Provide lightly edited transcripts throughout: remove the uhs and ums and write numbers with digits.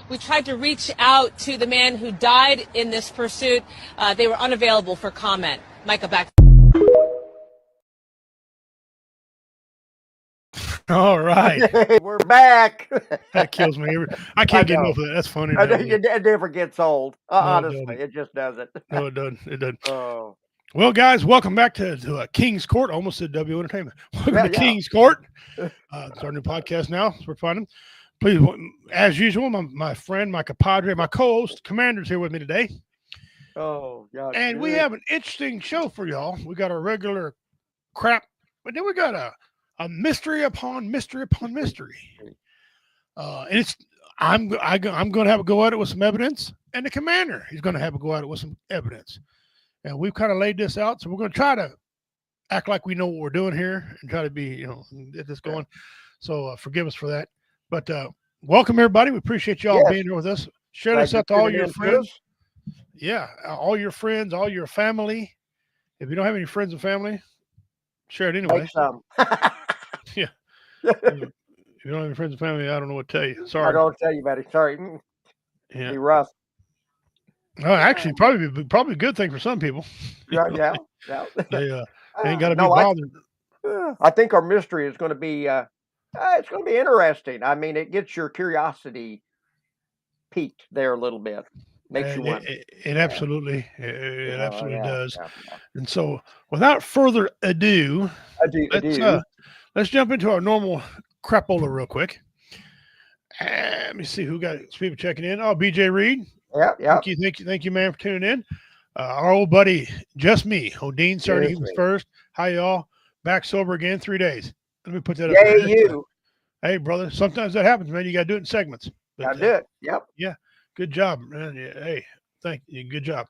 We tried to reach out to the man who died in this pursuit. They were unavailable for comment. Micah, back. All right. Hey, we're back. That kills me. I can't get enough of that. That's funny. It never gets old. Honestly, it it just doesn't. No, it doesn't. It doesn't. Oh. Well, guys, welcome back to King's Court. Almost said W Entertainment. Welcome to King's Court. It's our new podcast now. We're finding. Please, as usual, my friend, my compadre, my co-host, Commander's here with me today. Oh, God. And we have an interesting show for y'all. We got our regular crap, but then we got a mystery upon mystery upon mystery. And I'm going to have a go at it with some evidence, and the commander he's going to have a go at it with some evidence. And we've kind of laid this out, so we're going to try to act like we know what we're doing here and try to be, get this going. So forgive us for that. But welcome, everybody. We appreciate y'all being here with us. Share this out to all your friends. Yeah, all your friends, all your family. If you don't have any friends and family, share it anyway. Yeah. If you don't have any friends and family, I don't know what to tell you. Sorry. I don't tell you about it. Sorry. Yeah. Be rough. Oh, actually, probably a good thing for some people. Yeah. They ain't got to be bothered. I think our mystery is going to be it's going to be interesting. I mean, it gets your curiosity piqued there a little bit. Makes you want. It absolutely does. Yeah. And so, without further ado, let's jump into our normal crapola real quick. Let me see who got people checking in. Oh, BJ Reed. Yeah. Thank you, man, for tuning in. Our old buddy, Just Me, Odine, started. He was first. Hi, y'all. Back sober again, 3 days. Let me put that up. Yay, you. Hey, brother. Sometimes that happens, man. You got to do it in segments. I do it. Yep. Yeah. Good job, man. Yeah, hey, thank you. Good job.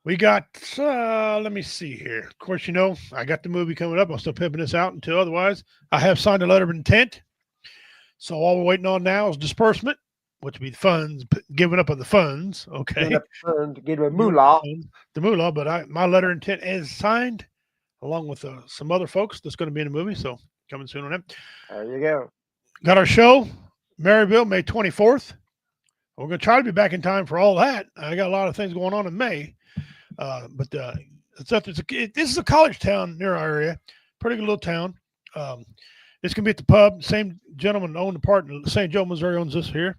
We got, let me see here. Of course, I got the movie coming up. I'm still pimping this out until otherwise. I have signed a letter of intent. So all we're waiting on now is disbursement, which would be the funds, giving up of the funds. Okay. Giving up the funds, getting a moolah. The moolah, but my letter of intent is signed along with some other folks that's going to be in the movie. So coming soon on that. There you go. Got our show, Maryville, May 24th. We're going to try to be back in time for all that. I got a lot of things going on in May. But this is a college town near our area. Pretty good little town. It's going to be at the pub. Same gentleman owned the part in St. Joe, Missouri owns this here.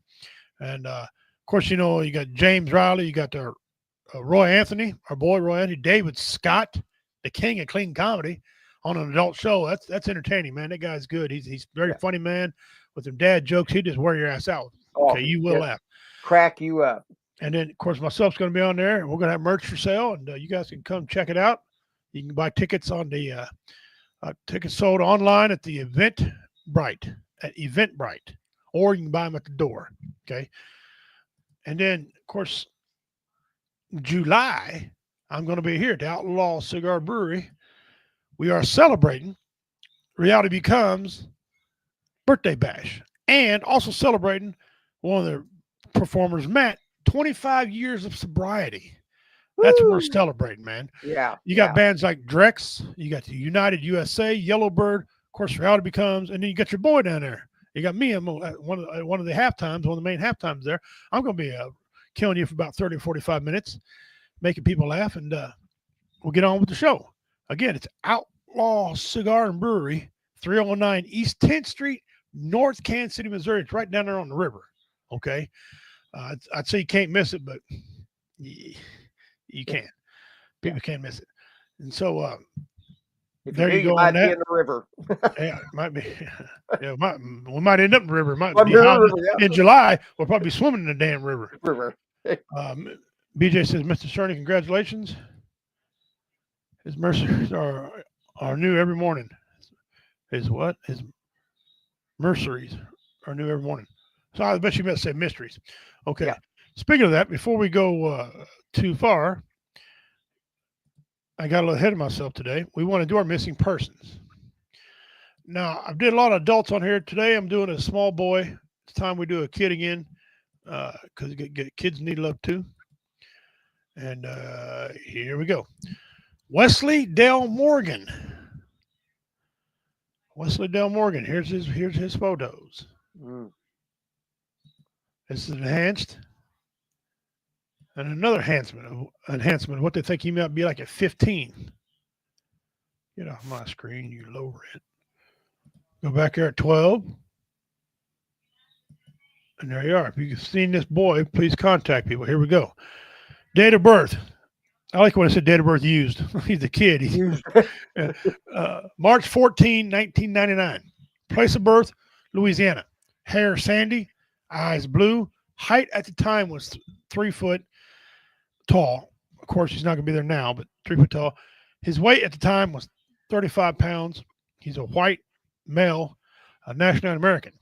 And, of course, you got James Riley. You got Roy Anthony, our boy Roy Anthony. David Scott, the king of clean comedy on an adult show. That's entertaining, man. That guy's good. He's very funny, man. With them dad jokes, he just wear your ass out. Okay, you will laugh. Crack you up. And then, of course, myself's going to be on there. And we're going to have merch for sale, and you guys can come check it out. You can buy tickets on the tickets sold online at the Eventbrite, or you can buy them at the door. Okay. And then, of course, July, I'm going to be here at the Outlaw Cigar Brewery. We are celebrating Reality Becomes birthday bash, and also celebrating one of their performers, Matt, 25 years of sobriety. That's what we're celebrating, man. Yeah. You got bands like Drex, you got the United USA, Yellowbird, of course, Reality Becomes, and then you got your boy down there. You got me. I'm one of the halftimes, one of the main halftimes there. I'm going to be killing you for about 30 or 45 minutes, making people laugh, and we'll get on with the show. Again, it's Outlaw Cigar and Brewery, 309 East 10th Street, North Kansas City, Missouri. It's right down there on the river. Okay. I'd say you can't miss it, but you can't. People can't miss it. And so If there you do, you go you on might be that. in the river. Yeah, it might be. Yeah, we might end up in the river. It might Might be be in the hot river, yeah. in July. We'll probably be swimming in the damn river. River. BJ says, Mr. Cerny, congratulations. His merceries are new every morning. His what? His merceries are new every morning. So I bet you meant to say mysteries. Okay. Yeah. Speaking of that, before we go too far, I got a little ahead of myself today. We want to do our missing persons. Now, I did a lot of adults on here today. I'm doing a small boy. It's time we do a kid again because kids need love too. And here we go. Wesley Dale Morgan. Wesley Dale Morgan. Here's his photos. Mm. This is enhanced. And another enhancement of what they think he might be like at 15. Get off my screen, you low red. Go back there at 12. And there you are. If you've seen this boy, please contact people. Here we go. Date of birth. I like when I said date of birth used. He's a kid. He's March 14, 1999. Place of birth, Louisiana. Hair sandy, eyes blue. Height at the time was 3 foot tall. Of course, he's not going to be there now, but 3 foot tall. His weight at the time was 35 pounds. He's a white male, a national American.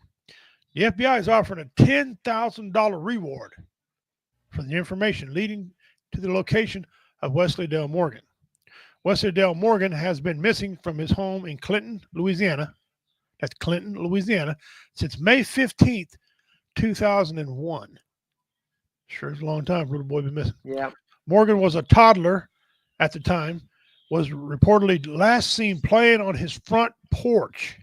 The FBI is offering a $10,000 reward for the information leading to the location of Wesley Dale Morgan. Wesley Dale Morgan has been missing from his home in Clinton, Louisiana. That's Clinton, Louisiana, since May 15th, 2001. Sure is a long time for a little boy to be missing. Yeah. Morgan was a toddler at the time, was reportedly last seen playing on his front porch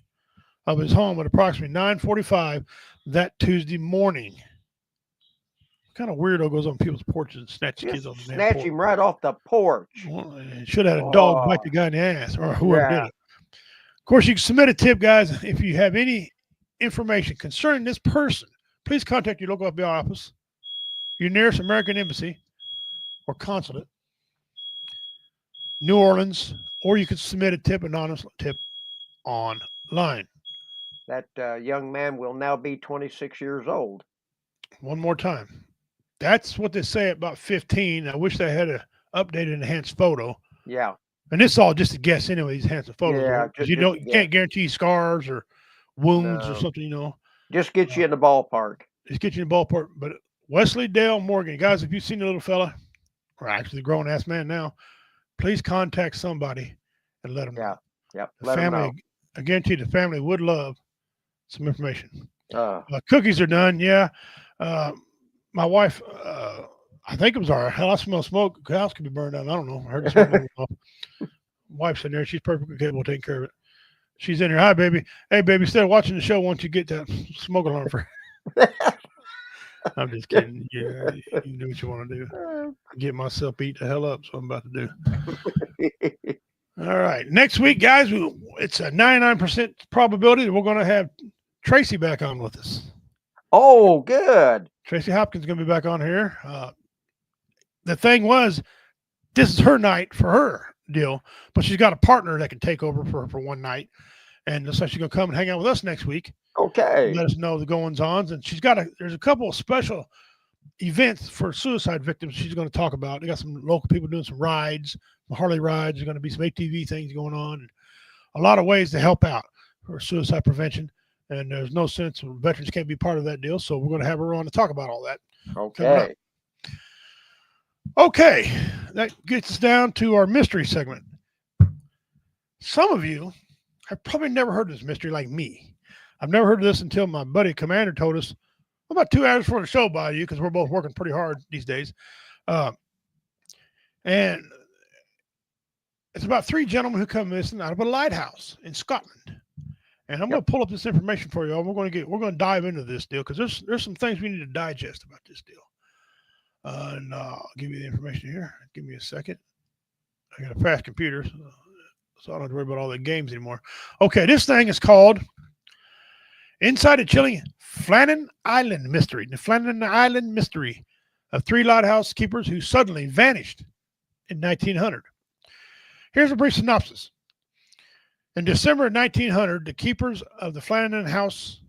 of his home at approximately 9:45 that Tuesday morning. What kind of weirdo goes on people's porches and snatches kids on the damn Snatch porch? him right off the porch. Well, should have had a dog bite the guy in the ass or whoever did Yeah. it. Of course, you can submit a tip, guys. If you have any information concerning this person, please contact your local FBI office, your nearest American embassy or consulate, New Orleans, or you can submit a tip, anonymous tip, online. That young man will now be 26 years old. One more time. That's what they say about 15. I wish they had a updated enhanced photo. Yeah. And this is all just a guess anyway, these enhanced photos. Yeah, Because just you can't guarantee scars or wounds or No. something, Just get you in the ballpark. Just get you in the ballpark. But Wesley Dale Morgan, guys, if you've seen the little fella, or actually the grown ass man now, please contact somebody and let them know. Yep. The Let 'em know. family, I guarantee the family would love some information. Cookies Cookies are done. Yeah. My wife, I think it was all right. Hell, I smell smoke. The house could be burned down. I don't know. I heard the smoke going off. Wife's in there. She's perfectly capable of taking care of it. She's in here. Hi, baby. Hey, baby, instead of watching the show, why don't you get that smoke alarm for I'm just kidding. Yeah, you do what you want to do. Get myself beat the hell up. So I'm about to do. All right. Next week, guys, it's a 99% probability that we're going to have Tracy back on with us. Oh, good. Tracy Hopkins is going to be back on here. The thing was, this is her night for her deal, but she's got a partner that can take over for her for one night. And looks like she's going to come and hang out with us next week. Okay. Let us know the goings-ons. And there's a couple of special events for suicide victims she's going to talk about. They got some local people doing some rides, some Harley rides. There's going to be some ATV things going on. And a lot of ways to help out for suicide prevention. And there's no sense veterans can't be part of that deal. So we're going to have her on to talk about all that. Okay. Okay. That gets us down to our mystery segment. Some of you have probably never heard of this mystery like me. I've never heard of this until my buddy Commander told us about 2 hours before the show by you, because we're both working pretty hard these days. And it's about 3 gentlemen who come missing out of a lighthouse in Scotland. And I'm going to pull up this information for you all. We're going to dive into this deal because there's some things we need to digest about this deal. And I'll give you the information here. Give me a second. I got a fast computer, so I don't have to worry about all the games anymore. Okay, this thing is called Inside the chilling Flannan Island mystery, the Flannan Island mystery of 3 lighthouse keepers who suddenly vanished in 1900. Here's a brief synopsis. In December of 1900, the keepers of the Flannan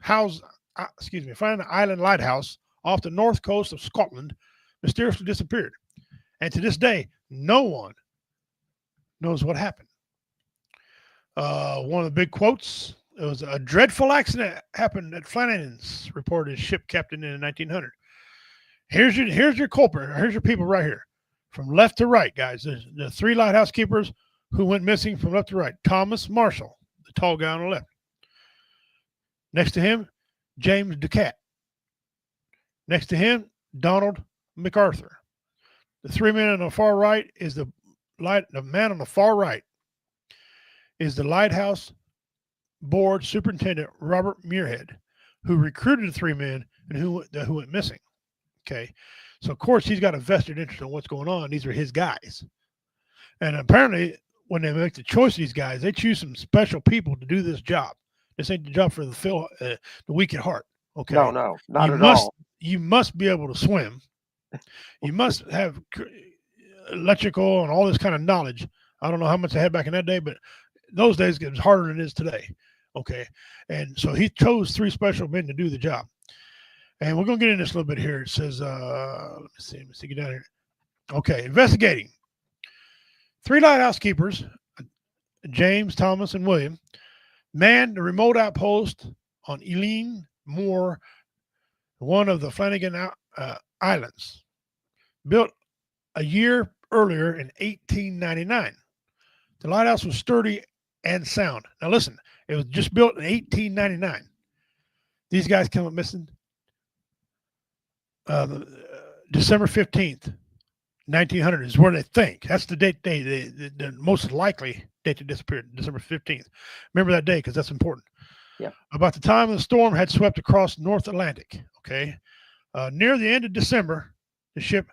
Flannan Island Lighthouse off the north coast of Scotland mysteriously disappeared. And to this day, no one knows what happened. One of the big quotes, it was a dreadful accident happened at Flannan's, reported ship captain in 1900. Here's your culprit. Here's your people right here. From left to right, guys. The 3 lighthouse keepers who went missing from left to right. Thomas Marshall, the tall guy on the left. Next to him, James Ducat. Next to him, Donald MacArthur. The 3 men on the far right is the man on the far right is the lighthouse board superintendent Robert Muirhead, who recruited the 3 men and who went missing. Okay, so of course he's got a vested interest in what's going on. These are his guys, and apparently when they make the choice of these guys, they choose some special people to do this job. This ain't the job for the weak at heart. Okay, No, not at all. You must be able to swim. You must have electrical and all this kind of knowledge. I don't know how much they had back in that day, but those days it was harder than it is today. Okay, and so he chose 3 special men to do the job. And we're going to get into this a little bit here. It says, let's see, get down here. Okay, investigating. 3 lighthouse keepers, James, Thomas, and William, manned the remote outpost on Eilean Moor, one of the Flanagan Islands, built a year earlier in 1899. The lighthouse was sturdy and sound. Now listen, it was just built in 1899. These guys come up missing December 15th, 1900 is where they think. That's the date the most likely date to disappear, December 15th. Remember that day because that's important. Yeah. About the time the storm had swept across North Atlantic. Okay. Near the end of December, the ship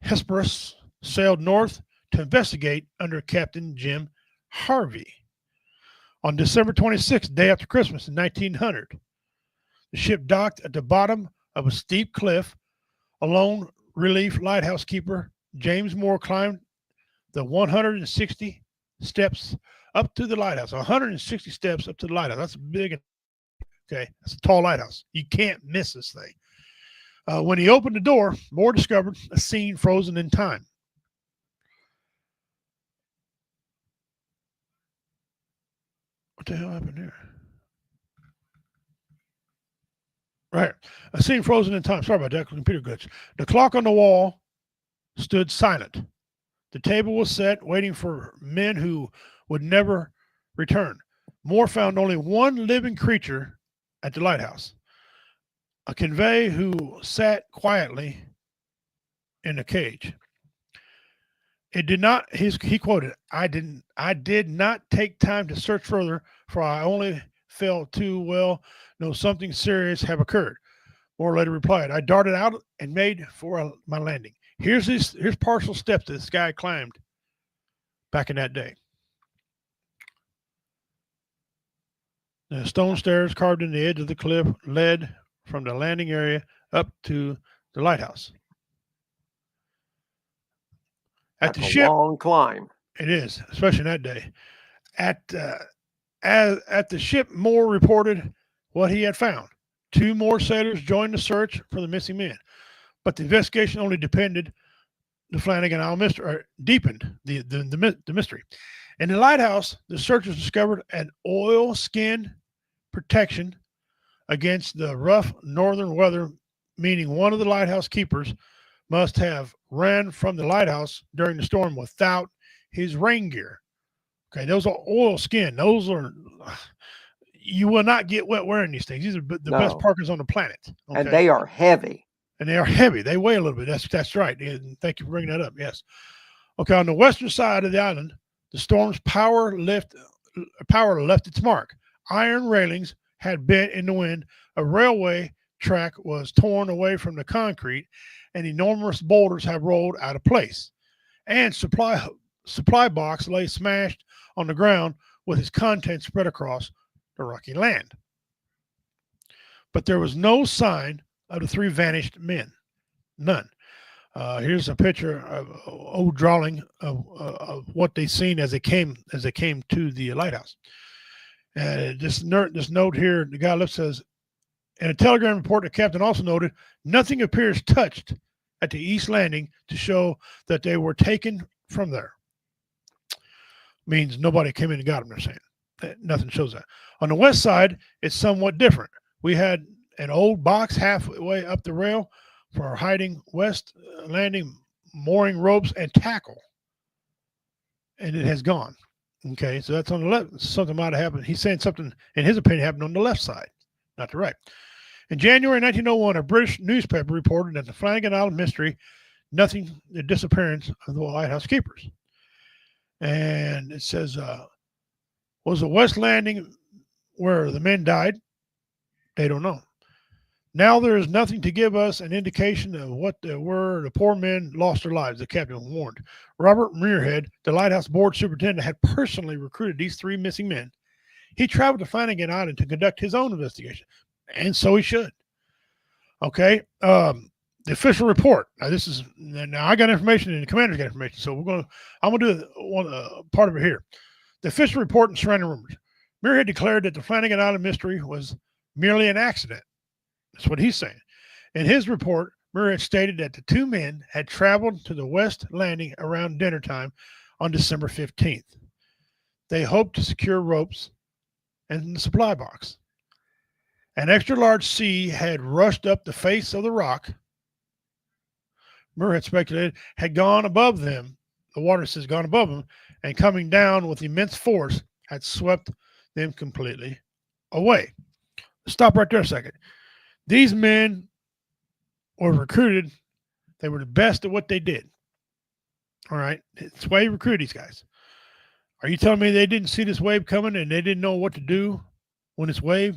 Hesperus sailed north to investigate under Captain Jim Harvey. On December 26th, day after Christmas in 1900, the ship docked at the bottom of a steep cliff. A lone relief lighthouse keeper, James Moore, climbed the 160 steps up to the lighthouse. 160 steps up to the lighthouse. That's big. Okay, that's a tall lighthouse. You can't miss this thing. When he opened the door, Moore discovered a scene frozen in time. What the hell happened here? Right. A scene frozen in time. Sorry about that. Computer glitch. The clock on the wall stood silent. The table was set, waiting for men who would never return. Moore found only one living creature at the lighthouse, a convey who sat quietly in a cage. It did not, he quoted, I did not take time to search further, for I only felt too well know something serious have occurred. Moore later replied, I darted out and made for my landing. Here's partial steps that this guy climbed back in that day. The stone stairs carved in the edge of the cliff led from the landing area up to the lighthouse. At That's the ship, a long climb. it is, especially in that day. At the ship, Moore reported what he had found. 2 more sailors joined the search for the missing men, but the investigation only deepened the Flanagan Isle mystery, or deepened the mystery. In the lighthouse, the searchers discovered an oil-skin protection against the rough northern weather, meaning one of the lighthouse keepers must have ran from the lighthouse during the storm without his rain gear. Okay, those are oil skin. Those are, you will not get wet wearing these things. These are the best parkers on the planet. Okay? And they are heavy. And they are heavy. They weigh a little bit. That's right. And thank you for bringing that up. Yes. Okay, on the western side of the island, the storm's power left its mark. Iron railings had bent in the wind. A railway track was torn away from the concrete, and enormous boulders have rolled out of place. And supply box lay smashed on the ground with its contents spread across the rocky land. but there was no sign of the three vanished men. None. Here's a picture of old drawing of what they seen as they came to the lighthouse. And this note here, the guy looks says, in a telegram report, the captain also noted nothing appears touched at the east landing to show that they were taken from there. Means nobody came in and got them. They're saying nothing shows that. On the west side, it's somewhat different. We had an old box halfway up the rail for hiding west landing, mooring ropes, and tackle, and it has gone. Okay, so that's on the left. Something might have happened. He's saying something, in his opinion, happened on the left side, not the right. In January 1901, a British newspaper reported that the Flanagan Island mystery, the disappearance of the lighthouse keepers. And it says, was the west landing where the men died? They don't know. Now there is nothing to give us an indication of what they were. The poor men lost their lives, the captain warned. Robert Muirhead, the lighthouse board superintendent, had personally recruited these three missing men. He traveled to Flanagan Island to conduct his own investigation, and so he should. Okay, the official report. Now I got information and the commander's got information, so I'm gonna do one part of it here. The official report and surrounding rumors. Muirhead declared that the Flanagan Island mystery was merely an accident. That's what he's saying. In his report, Muirhead stated that the two men had traveled to the west landing around dinner time on December 15th. They hoped to secure ropes and the supply box. An extra large sea had rushed up the face of the rock. Muirhead speculated had gone above them. The water has gone above them, and coming down with immense force had swept them completely away. Stop right there a second. These men were recruited. They were the best at what they did. All right. It's why you recruit these guys. Are you telling me they didn't see this wave coming and they didn't know what to do when this wave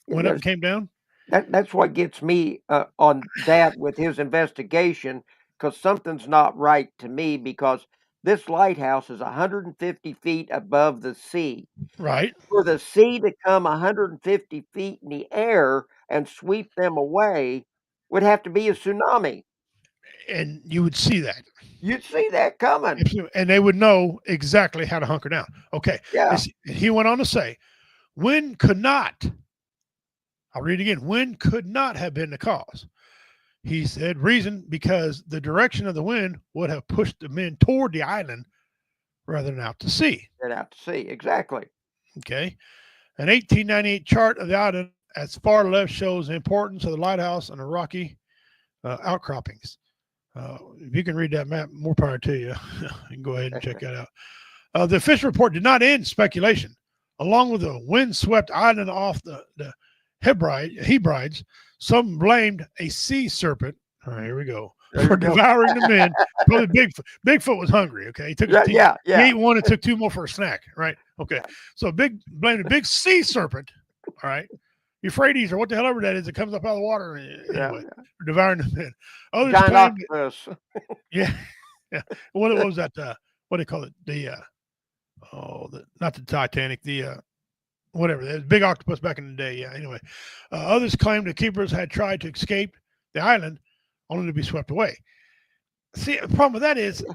went up and came down? That's what gets me on that with his investigation, because something's not right to me, because this lighthouse is 150 feet above the sea. Right. For the sea to come 150 feet in the air and sweep them away would have to be a tsunami. And you would see that. You'd see that coming. And they would know exactly how to hunker down. Okay. Yeah. He went on to say, wind could not, I'll read it again, wind could not have been the cause. He said reason because the direction of the wind would have pushed the men toward the island rather than out to sea. Out to sea, exactly. Okay. An 1898 chart of the island at far left shows the importance of the lighthouse and the rocky outcroppings. If you can read that map, more power to you. You can go ahead and check that out. The official report did not end speculation. Along with the windswept island off the Hebrides, some blamed a sea serpent. All right, here we go. For devouring the men. Probably Bigfoot was hungry. Okay, he ate one and took two more for a snack. Right. Okay. So blamed a big sea serpent. All right. Euphrates or what the hell ever that is, it comes up out of the water anyway, devouring the men. Others claimed, yeah. What was that? What do they call it? Not the Titanic. Whatever. There's big octopus back in the day. Yeah. Anyway, others claimed the keepers had tried to escape the island, only to be swept away. See, the problem with that is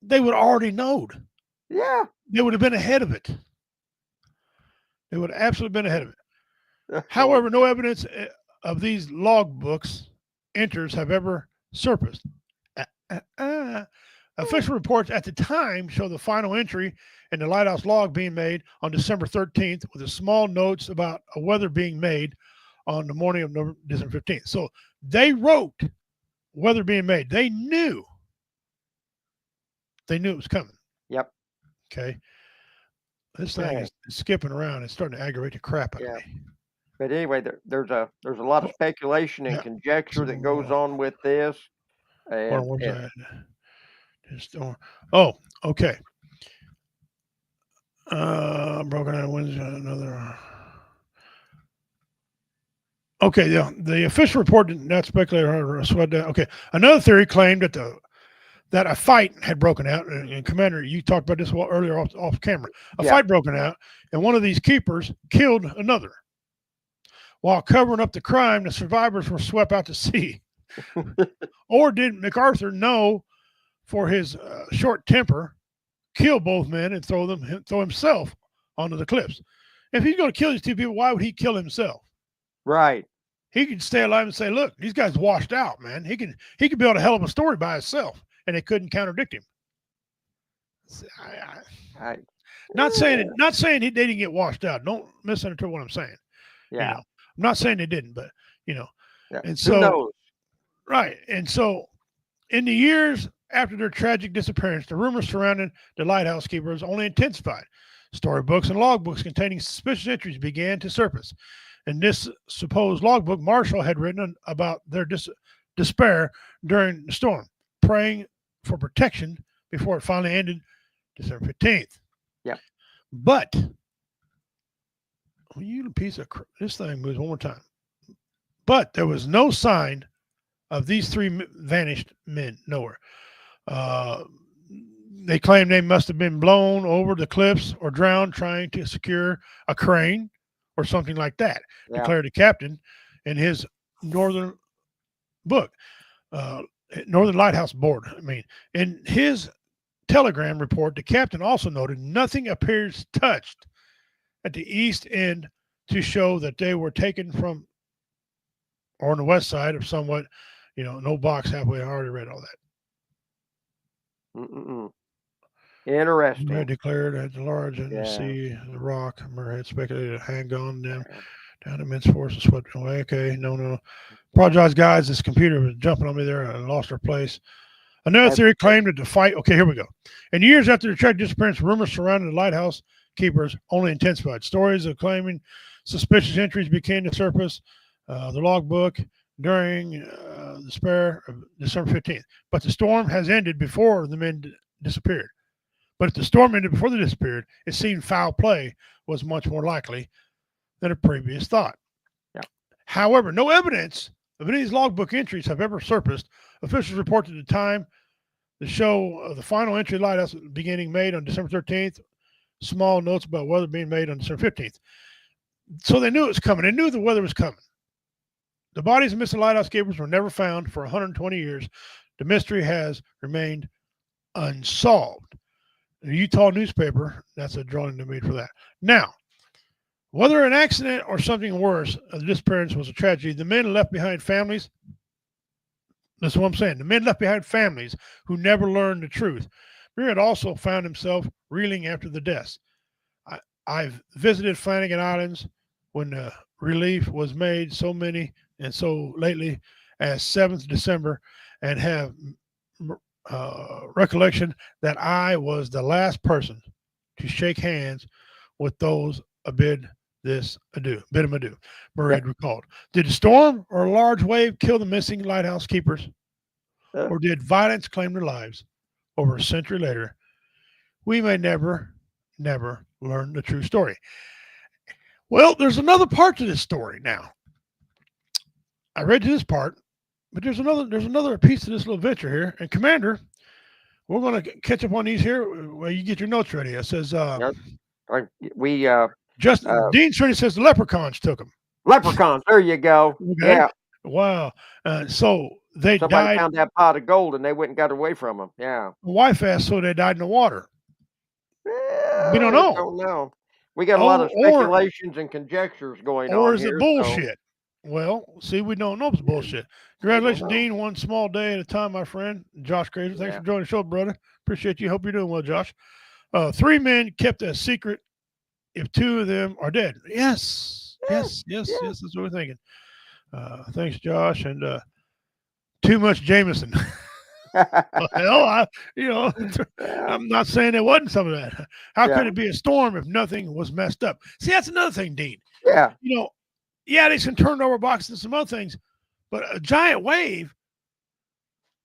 they would already known. Yeah. They would have been ahead of it. They would have absolutely been ahead of it. However, no evidence of these logbooks enters have ever surfaced. Official reports at the time show the final entry in the lighthouse log being made on December 13th with a small notes about a weather being made on the morning of December 15th. So they wrote weather being made. They knew it was coming. Yep. Okay. This thing is skipping around. It's starting to aggravate the crap out of me. But anyway, there's a lot of speculation and conjecture that goes on with this. Okay. Broken out wins another. Okay, the official report did not speculate or sweat down. Okay, another theory claimed that a fight had broken out, and Commander, you talked about this earlier off camera. A fight broken out, and one of these keepers killed another. while covering up the crime, the survivors were swept out to sea? Or did MacArthur know, for his short temper, kill both men and throw himself onto the cliffs? If he's going to kill these two people, why would he kill himself? Right. He could stay alive and say, "Look, these guys washed out, man. He could build a hell of a story by himself, and they couldn't contradict him." Not saying they didn't get washed out. Don't misunderstand what I'm saying. Yeah. You know, I'm not saying they didn't, but Yeah. and Who so knows? right, and so in the years after their tragic disappearance, the rumors surrounding the lighthouse keepers only intensified. Storybooks and logbooks containing suspicious entries began to surface. In this supposed logbook, Marshall had written about their despair during the storm, praying for protection before it finally ended December 15th. Yep. But, you piece of this thing moves one more time. But there was no sign of these three vanished men nowhere. They claimed they must have been blown over the cliffs or drowned trying to secure a crane or something like that, declared the captain in his Northern book, Northern Lighthouse Board. I mean, in his telegram report, the captain also noted nothing appears touched at the east end to show that they were taken from, or on the west side of somewhat, no box halfway. I already read all that. Interesting. They declared at the large and the sea, the rock, Murray had speculated a handgun them down immense forces swept away. Okay, no. Apologize, guys. This computer was jumping on me there. I lost our place. Another theory claimed that the fight. Okay, here we go. In years after the tragic disappearance, rumors surrounding the lighthouse keepers only intensified. Stories of claiming suspicious entries began to surface. The logbook during the spare of December 15th. But the storm has ended before the men disappeared. But if the storm ended before they disappeared, it seemed foul play was much more likely than a previous thought. Yeah. However, no evidence of any of these logbook entries have ever surfaced. Officials reported at the time the show of the final entry lighthouse beginning made on December 13th. Small notes about weather being made on December 15th. So they knew it was coming. They knew the weather was coming. The bodies of missing lighthouse keepers were never found for 120 years. The mystery has remained unsolved. The Utah newspaper, that's a drawing they made for that. Now, whether an accident or something worse, the disappearance was a tragedy. The men left behind families. That's what I'm saying. The men left behind families who never learned the truth. Beard also found himself reeling after the deaths. I've visited Flanagan Islands when the relief was made so many and so lately as 7th December, and have recollection that I was the last person to shake hands with those bid them adieu. Murray recalled. Did the storm or a large wave kill the missing lighthouse keepers? Or did violence claim their lives? Over a century later, we may never learn the true story. Well, there's another part to this story now. I read to this part, but there's another piece to this little venture here. And Commander, we're going to catch up on these here while you get your notes ready. It says, Dean Shirley says the leprechauns took them. Leprechauns, there you go. Okay. Yeah. Wow. So somebody died. Found that pot of gold and they went and got away from them. Yeah. The wife asked, so they died in the water. We don't know. We don't know. We got a lot of speculations and conjectures going on. Or is it bullshit? Well, see, we don't know if it's bullshit. Congratulations, Dean. One small day at a time, my friend. Josh Crazer, thanks for joining the show, brother. Appreciate you. Hope you're doing well, Josh. 3 men kept a secret if 2 of them are dead. Yes. That's what we're thinking. Thanks, Josh. And too much Jameson. I'm not saying there wasn't some of that. How could it be a storm if nothing was messed up? See, that's another thing, Dean. Yeah. They can turn over boxes and some other things, but a giant wave,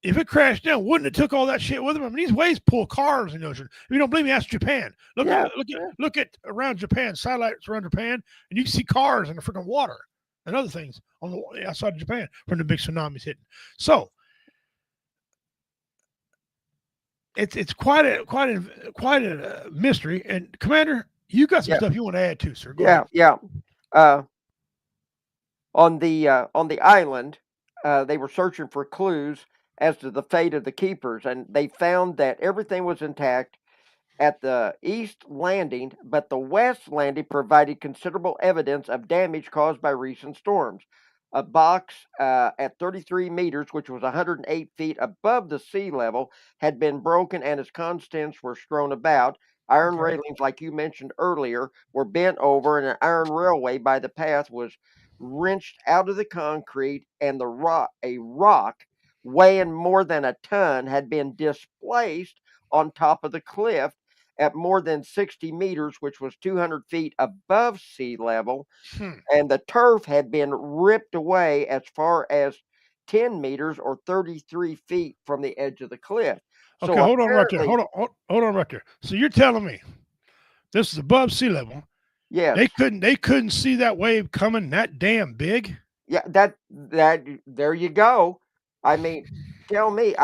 if it crashed down, wouldn't it took all that shit with them? I mean, these waves pull cars in the ocean. If you don't believe me, ask Japan. Look at around Japan, satellites around Japan, and you can see cars in the freaking water and other things on the outside of Japan from the big tsunamis hitting. So it's quite a mystery. And Commander, you got some stuff you want to add too, sir. Go ahead. Yeah. on the island. They were searching for clues as to the fate of the keepers, and they found that everything was intact at the east landing, but the west landing provided considerable evidence of damage caused by recent storms. A box at 33 meters, which was 108 feet above the sea level, had been broken and its contents were strewn about. Iron Okay. railings, like you mentioned earlier, were bent over, and an iron railway by the path was wrenched out of the concrete, and a rock weighing more than a ton had been displaced on top of the cliff at more than 60 meters, which was 200 feet above sea level, Hmm. and the turf had been ripped away as far as 10 meters or 33 feet from the edge of the cliff. Okay, So hold on right there. apparently, Hold on right there. So you're telling me this is above sea level. yes, They couldn't see that wave coming that damn big. yeah, that there you go. I mean, tell me,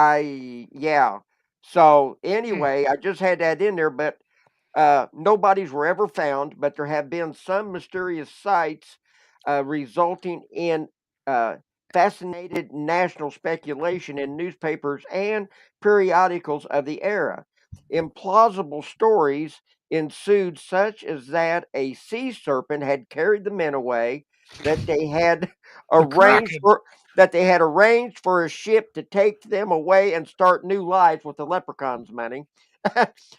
yeah. So Hmm. anyway, I just had that in there, but nobody's were ever found, but there have been some mysterious sights resulting in uh, fascinated national speculation in newspapers and periodicals of the era. Implausible stories ensued, such as that a sea serpent had carried the men away, that they had The arranged Kraken. for a ship to take them away and start new lives with the leprechauns' money.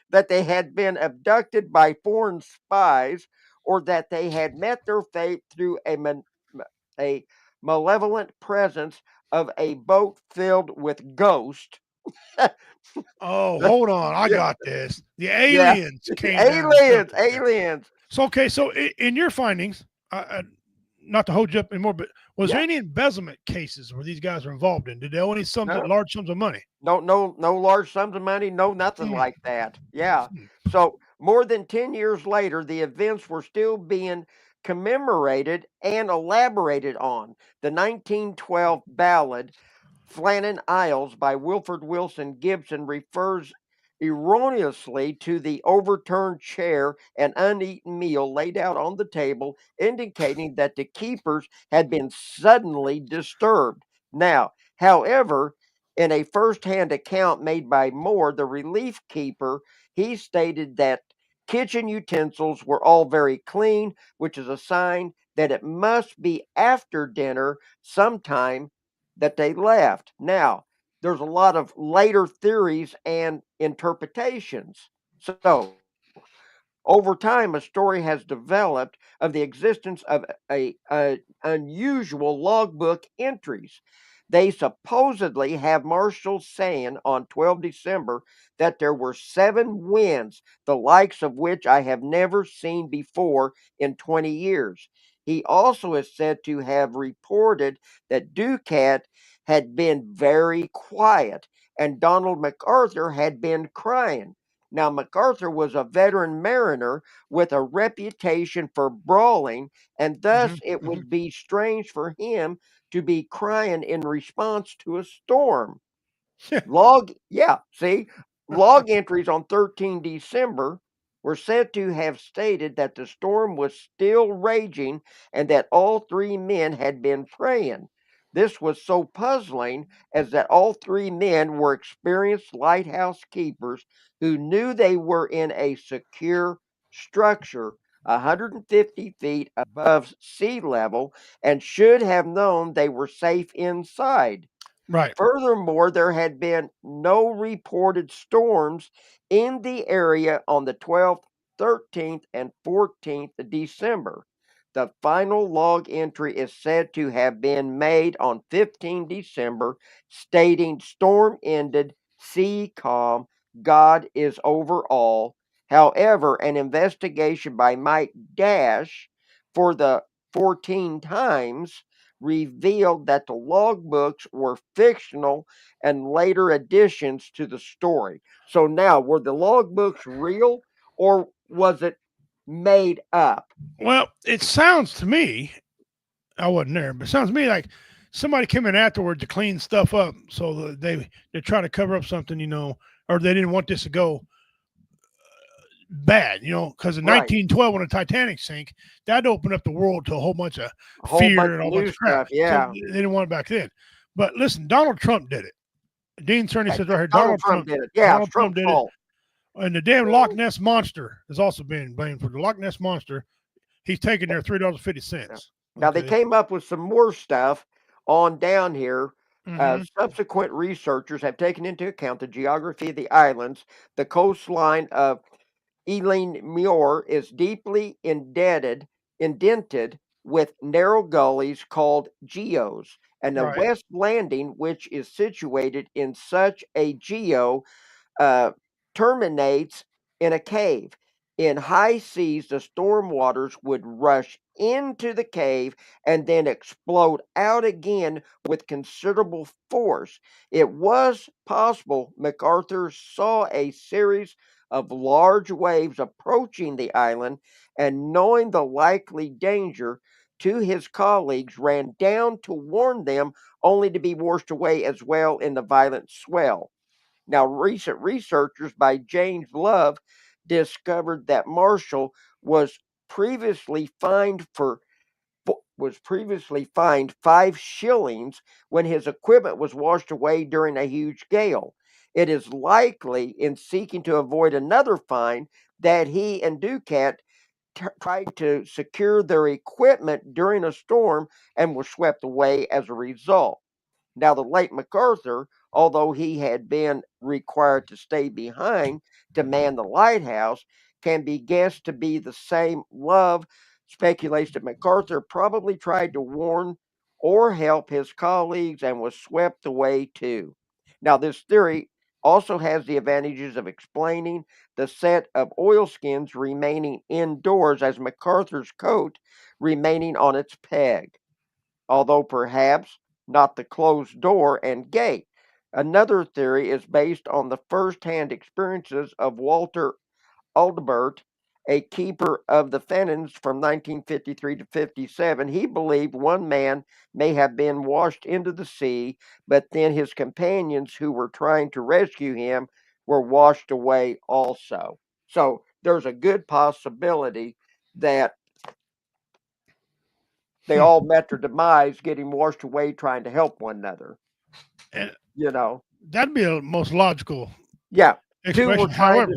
That they had been abducted by foreign spies, or that they had met their fate through a malevolent presence of a boat filled with ghosts. Oh, hold on. I Yeah, got this. The yeah, aliens came down and aliens, stuff up there. aliens. So okay, so in your findings, not to hold you up anymore, but was there Yeah, any embezzlement cases where these guys were involved in? Did they owe any no, large sums of money? no large sums of money, no nothing Hmm. like that. Yeah. Hmm. So more than 10 years later, the events were still being commemorated and elaborated on. The 1912 ballad Flannan Isles by Wilfred Wilson Gibson refers erroneously to the overturned chair and uneaten meal laid out on the table, indicating that the keepers had been suddenly disturbed. Now, however, in a first hand account made by Moore, the relief keeper, he stated that kitchen utensils were all very clean, which is a sign that it must be after dinner sometime that they left. Now, there's a lot of later theories and interpretations. So, over time, a story has developed of the existence of a unusual logbook entries. They supposedly have Marshall saying on 12 December that there were 7 winds, the likes of which I have never seen before in 20 years. He also is said to have reported that Ducat had been very quiet and Donald MacArthur had been crying. Now, MacArthur was a veteran mariner with a reputation for brawling, and Hmm. thus it Hmm. would be strange for him to be crying in response to a storm. Log entries on 13 December were said to have stated that the storm was still raging and that all 3 men had been praying. This was so puzzling as that all 3 men were experienced lighthouse keepers who knew they were in a secure structure 150 feet above sea level and should have known they were safe inside. Right. Furthermore, there had been no reported storms in the area on the 12th, 13th, and 14th of December. The final log entry is said to have been made on 15 December, stating storm ended, sea calm, God is over all. However, an investigation by Mike Dash for the 14 Times revealed that the logbooks were fictional and later additions to the story. So now, were the logbooks real or was it made up? Well, it sounds to me, I wasn't there, but it sounds to me like somebody came in afterward to clean stuff up. So they're trying to cover up something, or they didn't want this to go bad, because in Right. 1912, when the Titanic sank, that opened up the world to a whole bunch of A whole fear bunch and of all bunch new of crap. stuff. Yeah. So they didn't want it back then. But listen, Donald Trump did it. Dean Cerny says right here, Donald Trump did it. Yeah, it's Donald Trump Trump's did it. fault. And the damn Loch Ness Monster is also being blamed for the Loch Ness Monster. He's taking their $3.50. Now they came up with some more stuff on down here. Mhm. Subsequent researchers have taken into account the geography of the islands. The coastline of Eilean Muir is deeply indented with narrow gullies called geos, and the Right. West Landing, which is situated in such a geo, uh, terminates in a cave. In high seas, the storm waters would rush into the cave and then explode out again with considerable force. It was possible MacArthur saw a series of large waves approaching the island, and knowing the likely danger to his colleagues, ran down to warn them, only to be washed away as well in the violent swell. Now, recent researchers by James Love discovered that Marshall previously fined for was previously fined 5 shillings when his equipment was washed away during a huge gale. It is likely, in seeking to avoid another fine, that he and Ducat tried to secure their equipment during a storm and were swept away as a result. Now, the late MacArthur, although he had been required to stay behind to man the lighthouse, can be guessed to be the same. Love speculates that MacArthur probably tried to warn or help his colleagues and was swept away too. Now, this theory also has the advantages of explaining the set of oilskins remaining indoors as MacArthur's coat remaining on its peg, although perhaps not the closed door and gate. Another theory is based on the first hand experiences of Walter Aldebert, a keeper of the Fennons from 1953 to 57. He believed one man may have been washed into the sea, but then his companions who were trying to rescue him were washed away also. So there's a good possibility that they all met their demise getting washed away trying to help one another. And You know, that'd be the most logical yeah. explanation. However,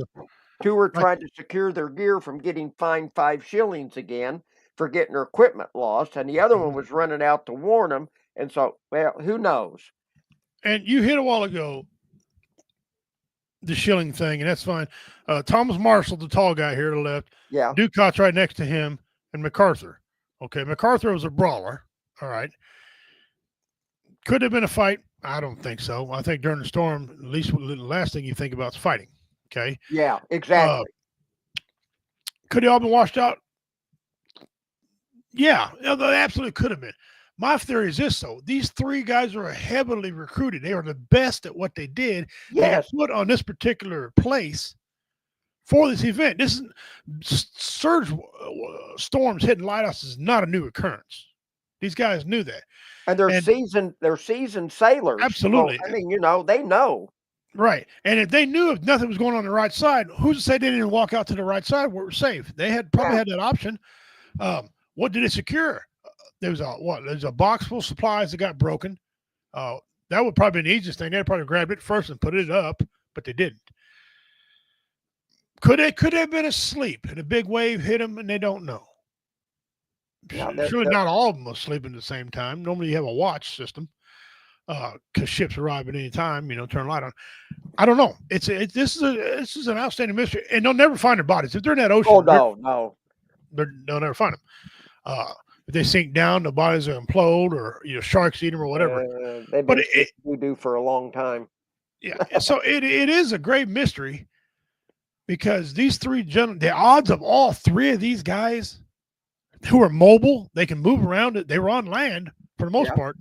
Two were like, trying to secure their gear from getting fined 5 shillings again for getting their equipment lost, and the other one was running out to warn them. And so, well, who knows? and you hit a while ago the shilling thing, and that's fine. Thomas Marshall, the tall guy here to the left, Yeah, Ducat's right next to him, and MacArthur. Okay, MacArthur was a brawler. All right. Could have been a fight. I don't think so. I think during the storm, at least the last thing you think about is fighting. Okay. yeah, exactly. Could they all been washed out? Yeah, they absolutely could have been. My theory is this, though. These three guys are heavily recruited. They are the best at what they did. Yes, They got put on this particular place for this event. This is surge storms hitting lighthouses is not a new occurrence. These guys knew that. and they're seasoned sailors. Absolutely. So, I mean, they know. Right. And if they knew if nothing was going on the right side, who's to say they didn't walk out to the right side where it was safe? They had probably had that option. What did it secure? There's a box full of supplies that got broken. That would probably be the easiest thing. They'd probably grabbed it first and put it up, but they didn't. Could they have been asleep and a big wave hit them and they don't know? Yeah, Surely not all of them will sleep at the same time. Normally you have a watch system because ships arrive at any time. Turn the light on. I don't know. This is an outstanding mystery, and they'll never find their bodies if they're in that ocean. Oh no, they'll never find them. If they sink down, the bodies will implode, or sharks eat them, or whatever. They've been voodoo for a long time. Yeah, so it is a great mystery because these three gentlemen, the odds of all three of these guys who are mobile, they can move around. They were on land for the most part.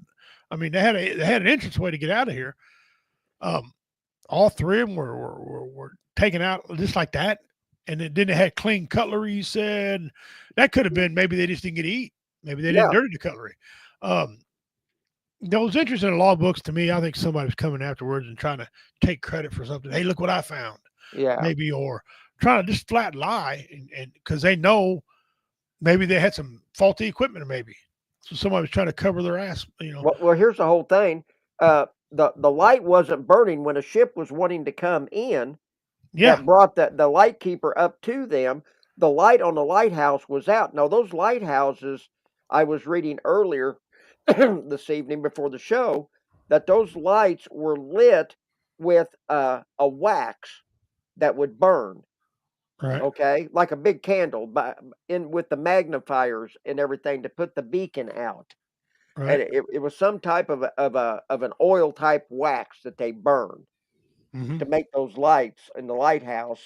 I mean, they had an entranceway to get out of here. All three of them were taken out just like that, and then they had clean cutlery. You said that could have been maybe they just didn't get to eat. Maybe they didn't dirty the cutlery. Those interesting law books to me, I think somebody was coming afterwards and trying to take credit for something. Hey, look what I found. Yeah, Maybe or trying to just flat lie, and because they know maybe they had some faulty equipment, or maybe so somebody was trying to cover their ass. Well, here's the whole thing. The light wasn't burning when a ship was wanting to come in. Yeah, That brought the light keeper up to them. The light on the lighthouse was out. Now, those lighthouses, I was reading earlier this evening before the show, that those lights were lit with a wax that would burn. right, Okay, like a big candle, but in with the magnifiers and everything to put the beacon out. And right. it was some type of an oil type wax that they burned Hmm. to make those lights in the lighthouse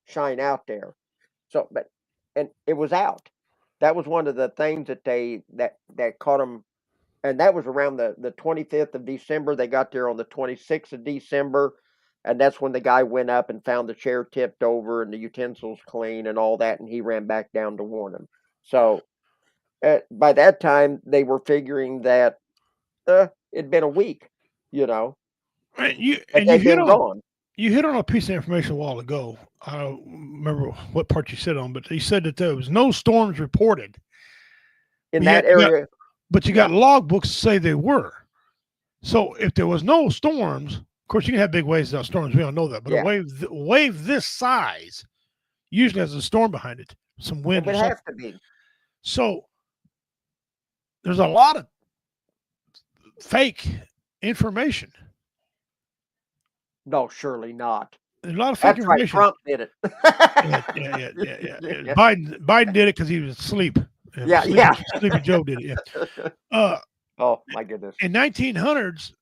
shine out there. So, and it was out. That was one of the things that that caught them, and that was around the 25th of December. They got there on the 26th of December, and that's when the guy went up and found the chair tipped over and the utensils clean and all that, and he ran back down to warn him. So, by that time, they were figuring that it'd been a week, you know, And you that and you they'd hit been on gone. you hit on a piece of information a while ago. I don't remember what part you said on, but you said that there was no storms reported. In Yeah, that area. But you got logbooks to say they were. So if there was no storms, of course you can have big waves without storms. We all know that. But Yeah. a wave this size usually has a storm behind it, some It wind or would something. have to be. So there's a lot of fake information. No, surely not. There's a lot of fake That's right. information. Trump did it. Yeah. Biden did it because he was asleep. Yeah, yeah. Sleepy Joe did it. Yeah. Oh my goodness. In 1900s,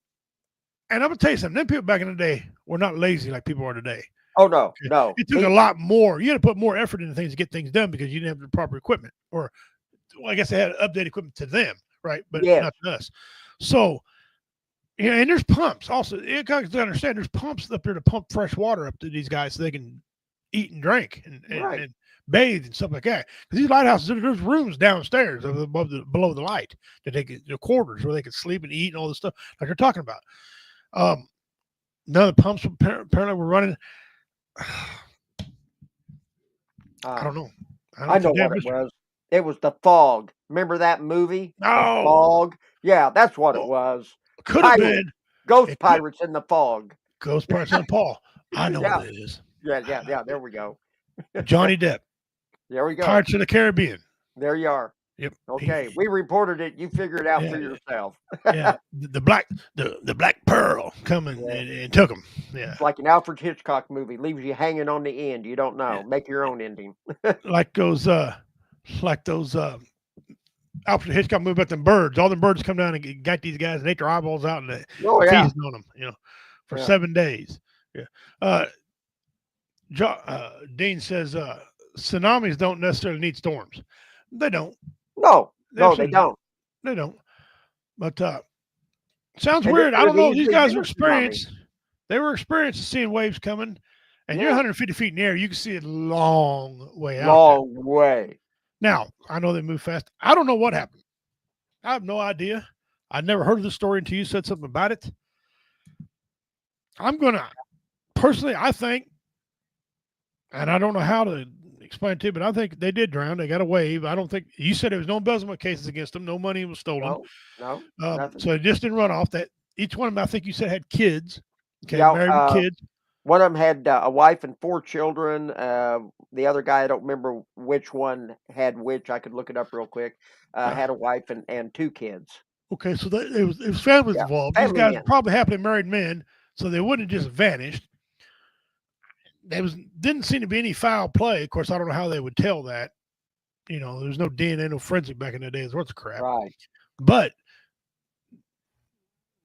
and I'm gonna tell you something. Them people back in the day were not lazy like people are today. Oh no, no. It took a lot more. You had to put more effort into things to get things done because you didn't have the proper equipment, or well, I guess they had updated equipment to them, right? But Yes. not to us. So, yeah, and there's pumps also. You guys understand there's pumps up there to pump fresh water up to these guys so they can eat and drink and Right. bathe and stuff like that. Because these lighthouses, there's rooms downstairs below the light that they get their quarters where they can sleep and eat and all this stuff like you're talking about. None of the pumps apparently were running. I don't know. I know what it was. It was the fog. Remember that movie? The No. Fog. Yeah, that's what it Oh. was. Could have Pirates. been Ghost It could- pirates in the fog. Ghost Pirates and Paul. I know Yeah. what it is. Yeah. There we go. Johnny Depp, There we go. Pirates of the Caribbean. There you are. Yep. Okay, we reported it. You figure it out for Yeah. yourself. Yeah, the black pearl coming Yeah. and took him. Yeah, It's like an Alfred Hitchcock movie, leaves you hanging on the end. You don't know. Yeah. Make your own ending. like those Alfred Hitchcock movie about them birds. All the birds come down and got these guys and ate their eyeballs out and Oh yeah. feasted on them. For Yeah. 7 days. Yeah. Dean says tsunamis don't necessarily need storms. They don't. No, they Absolutely don't. They don't. But sounds And weird. I don't there's know. These easily guys been are a tsunami. experienced. They were experienced in seeing waves coming, and you're Yeah. 150 feet in the air. You can see it long way out. Long way. Now, I know they move fast. I don't know what happened. I have no idea. I never heard of the story until you said something about it. I'm gonna personally, I think, and I don't know how to explain it to you, but I think they did drown. They got a wave. I don't think you said there was no embezzlement cases against them. No money was stolen. No, nothing. So they just didn't run off. That each one of them, I think you said, had kids. Okay, Yeah, married with kids. One of them had a wife and 4 children. The other guy, I don't remember which one had which. I could look it up real quick. Had a wife and 2 kids. Okay, so it was families Yeah, involved. These family guys men. probably happily married men, so they wouldn't have just vanished. Didn't seem to be any foul play. Of course, I don't know how they would tell that. There's no DNA, no forensic back in the days. What's the crap? Right. But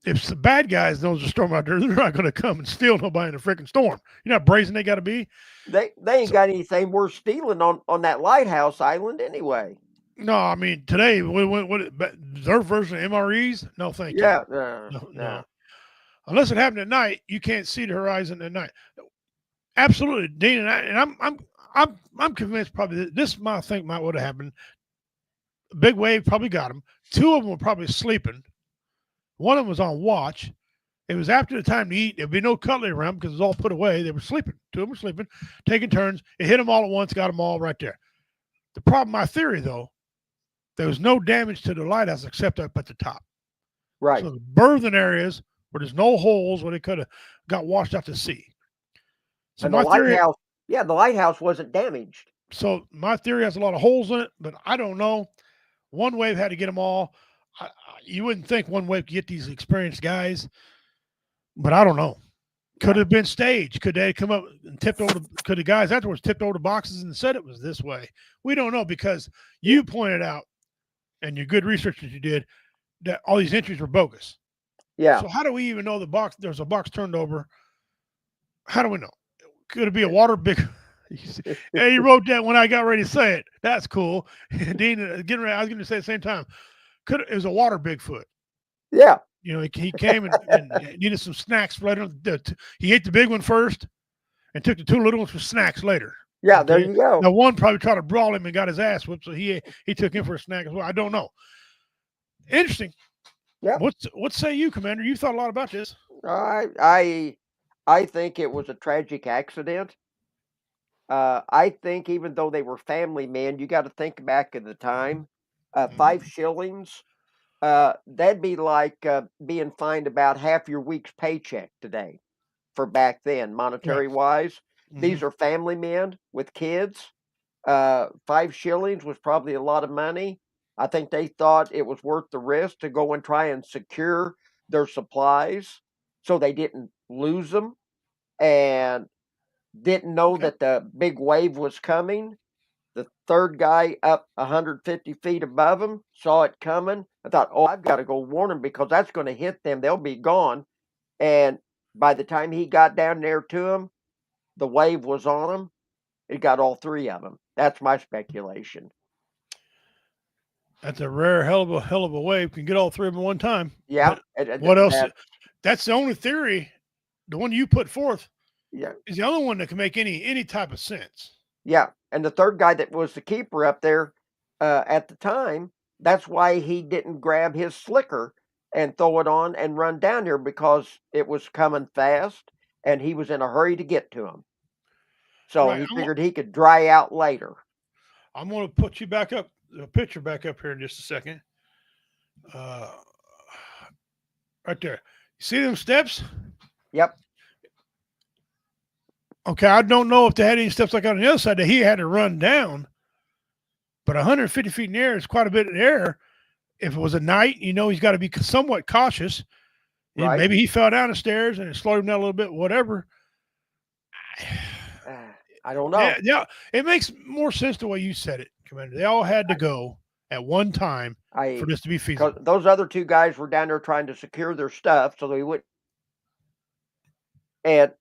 if the bad guys knows the storm out there, they're not going to come and steal nobody in a freaking storm. You know how brazen they got to be? They ain't got anything worth stealing on that lighthouse island anyway. No, I mean, today, their version of MREs? No, thank you. Yeah. No. Unless it happened at night, you can't see the horizon at night. Absolutely, Dean, I'm convinced probably this I think might would have happened. A big wave probably got them. 2 of them were probably sleeping. One of them was on watch. It was after the time to eat. There'd be no cutlery around because it was all put away. They were sleeping. Two of them were sleeping, taking turns. It hit them all at once, got them all right there. The problem, my theory, though, there was no damage to the lighthouse except up at the top. Right. So the berthing areas where there's no holes where they could have got washed out to sea. So And the lighthouse, the lighthouse wasn't damaged. So my theory has a lot of holes in it, but I don't know. One wave had to get them all. You wouldn't think one wave could get these experienced guys, but I don't know. Could have been staged. Could they come up and tipped over? Could the guys afterwards tipped over the boxes and said it was this way? We don't know because you pointed out, and your good research that you did, that all these entries were bogus. Yeah. So how do we even know the box? There's a box turned over. How do we know? Could it be a water big? Yeah, you wrote that when I got ready to say it. That's cool. Dean, getting ready, I was going to say at the same time. It was a water Bigfoot. Yeah. You know, he came and needed some snacks later. He ate the big one first and took the two little ones for snacks later. Yeah, okay? There you go. Now one probably tried to brawl him and got his ass whipped, so he took him for a snack as well. I don't know. Interesting. Yeah. What say you, Commander? You thought a lot about this. I think it was a tragic accident. I think even though they were family men, you got to think back at the time. 5 shillings, that'd be like being fined about half your week's paycheck today for back then, monetary wise. These are family men with kids. 5 shillings was probably a lot of money. I think they thought it was worth the risk to go and try and secure their supplies so they didn't lose them and didn't know that the big wave was coming. The third guy up 150 feet above him saw it coming. I thought, oh, I've got to go warn them because that's going to hit them. They'll be gone. And by the time he got down there to him, the wave was on him. It got all 3 of them. That's my speculation. That's a rare hell of a wave. Can get all 3 of them at one time. Yeah. What else? That's the only theory. The one you put forth. Yeah. Is the only one that can make any type of sense. Yeah. And the third guy that was the keeper up there at the time, that's why he didn't grab his slicker and throw it on and run down there because it was coming fast and he was in a hurry to get to him. So he figured he could dry out later. I'm going to put you back up, the picture back up here in just a second. Right there. You see them steps? Yep. Okay, I don't know if they had any steps like that on the other side that he had to run down, but 150 feet in the air is quite a bit in the air. If it was a night, he's got to be somewhat cautious. Right. Maybe he fell down the stairs and it slowed him down a little bit, whatever. I don't know. Yeah, it makes more sense the way you said it, Commander. They all had to go at one time for this to be feasible. Those other 2 guys were down there trying to secure their stuff so they would. And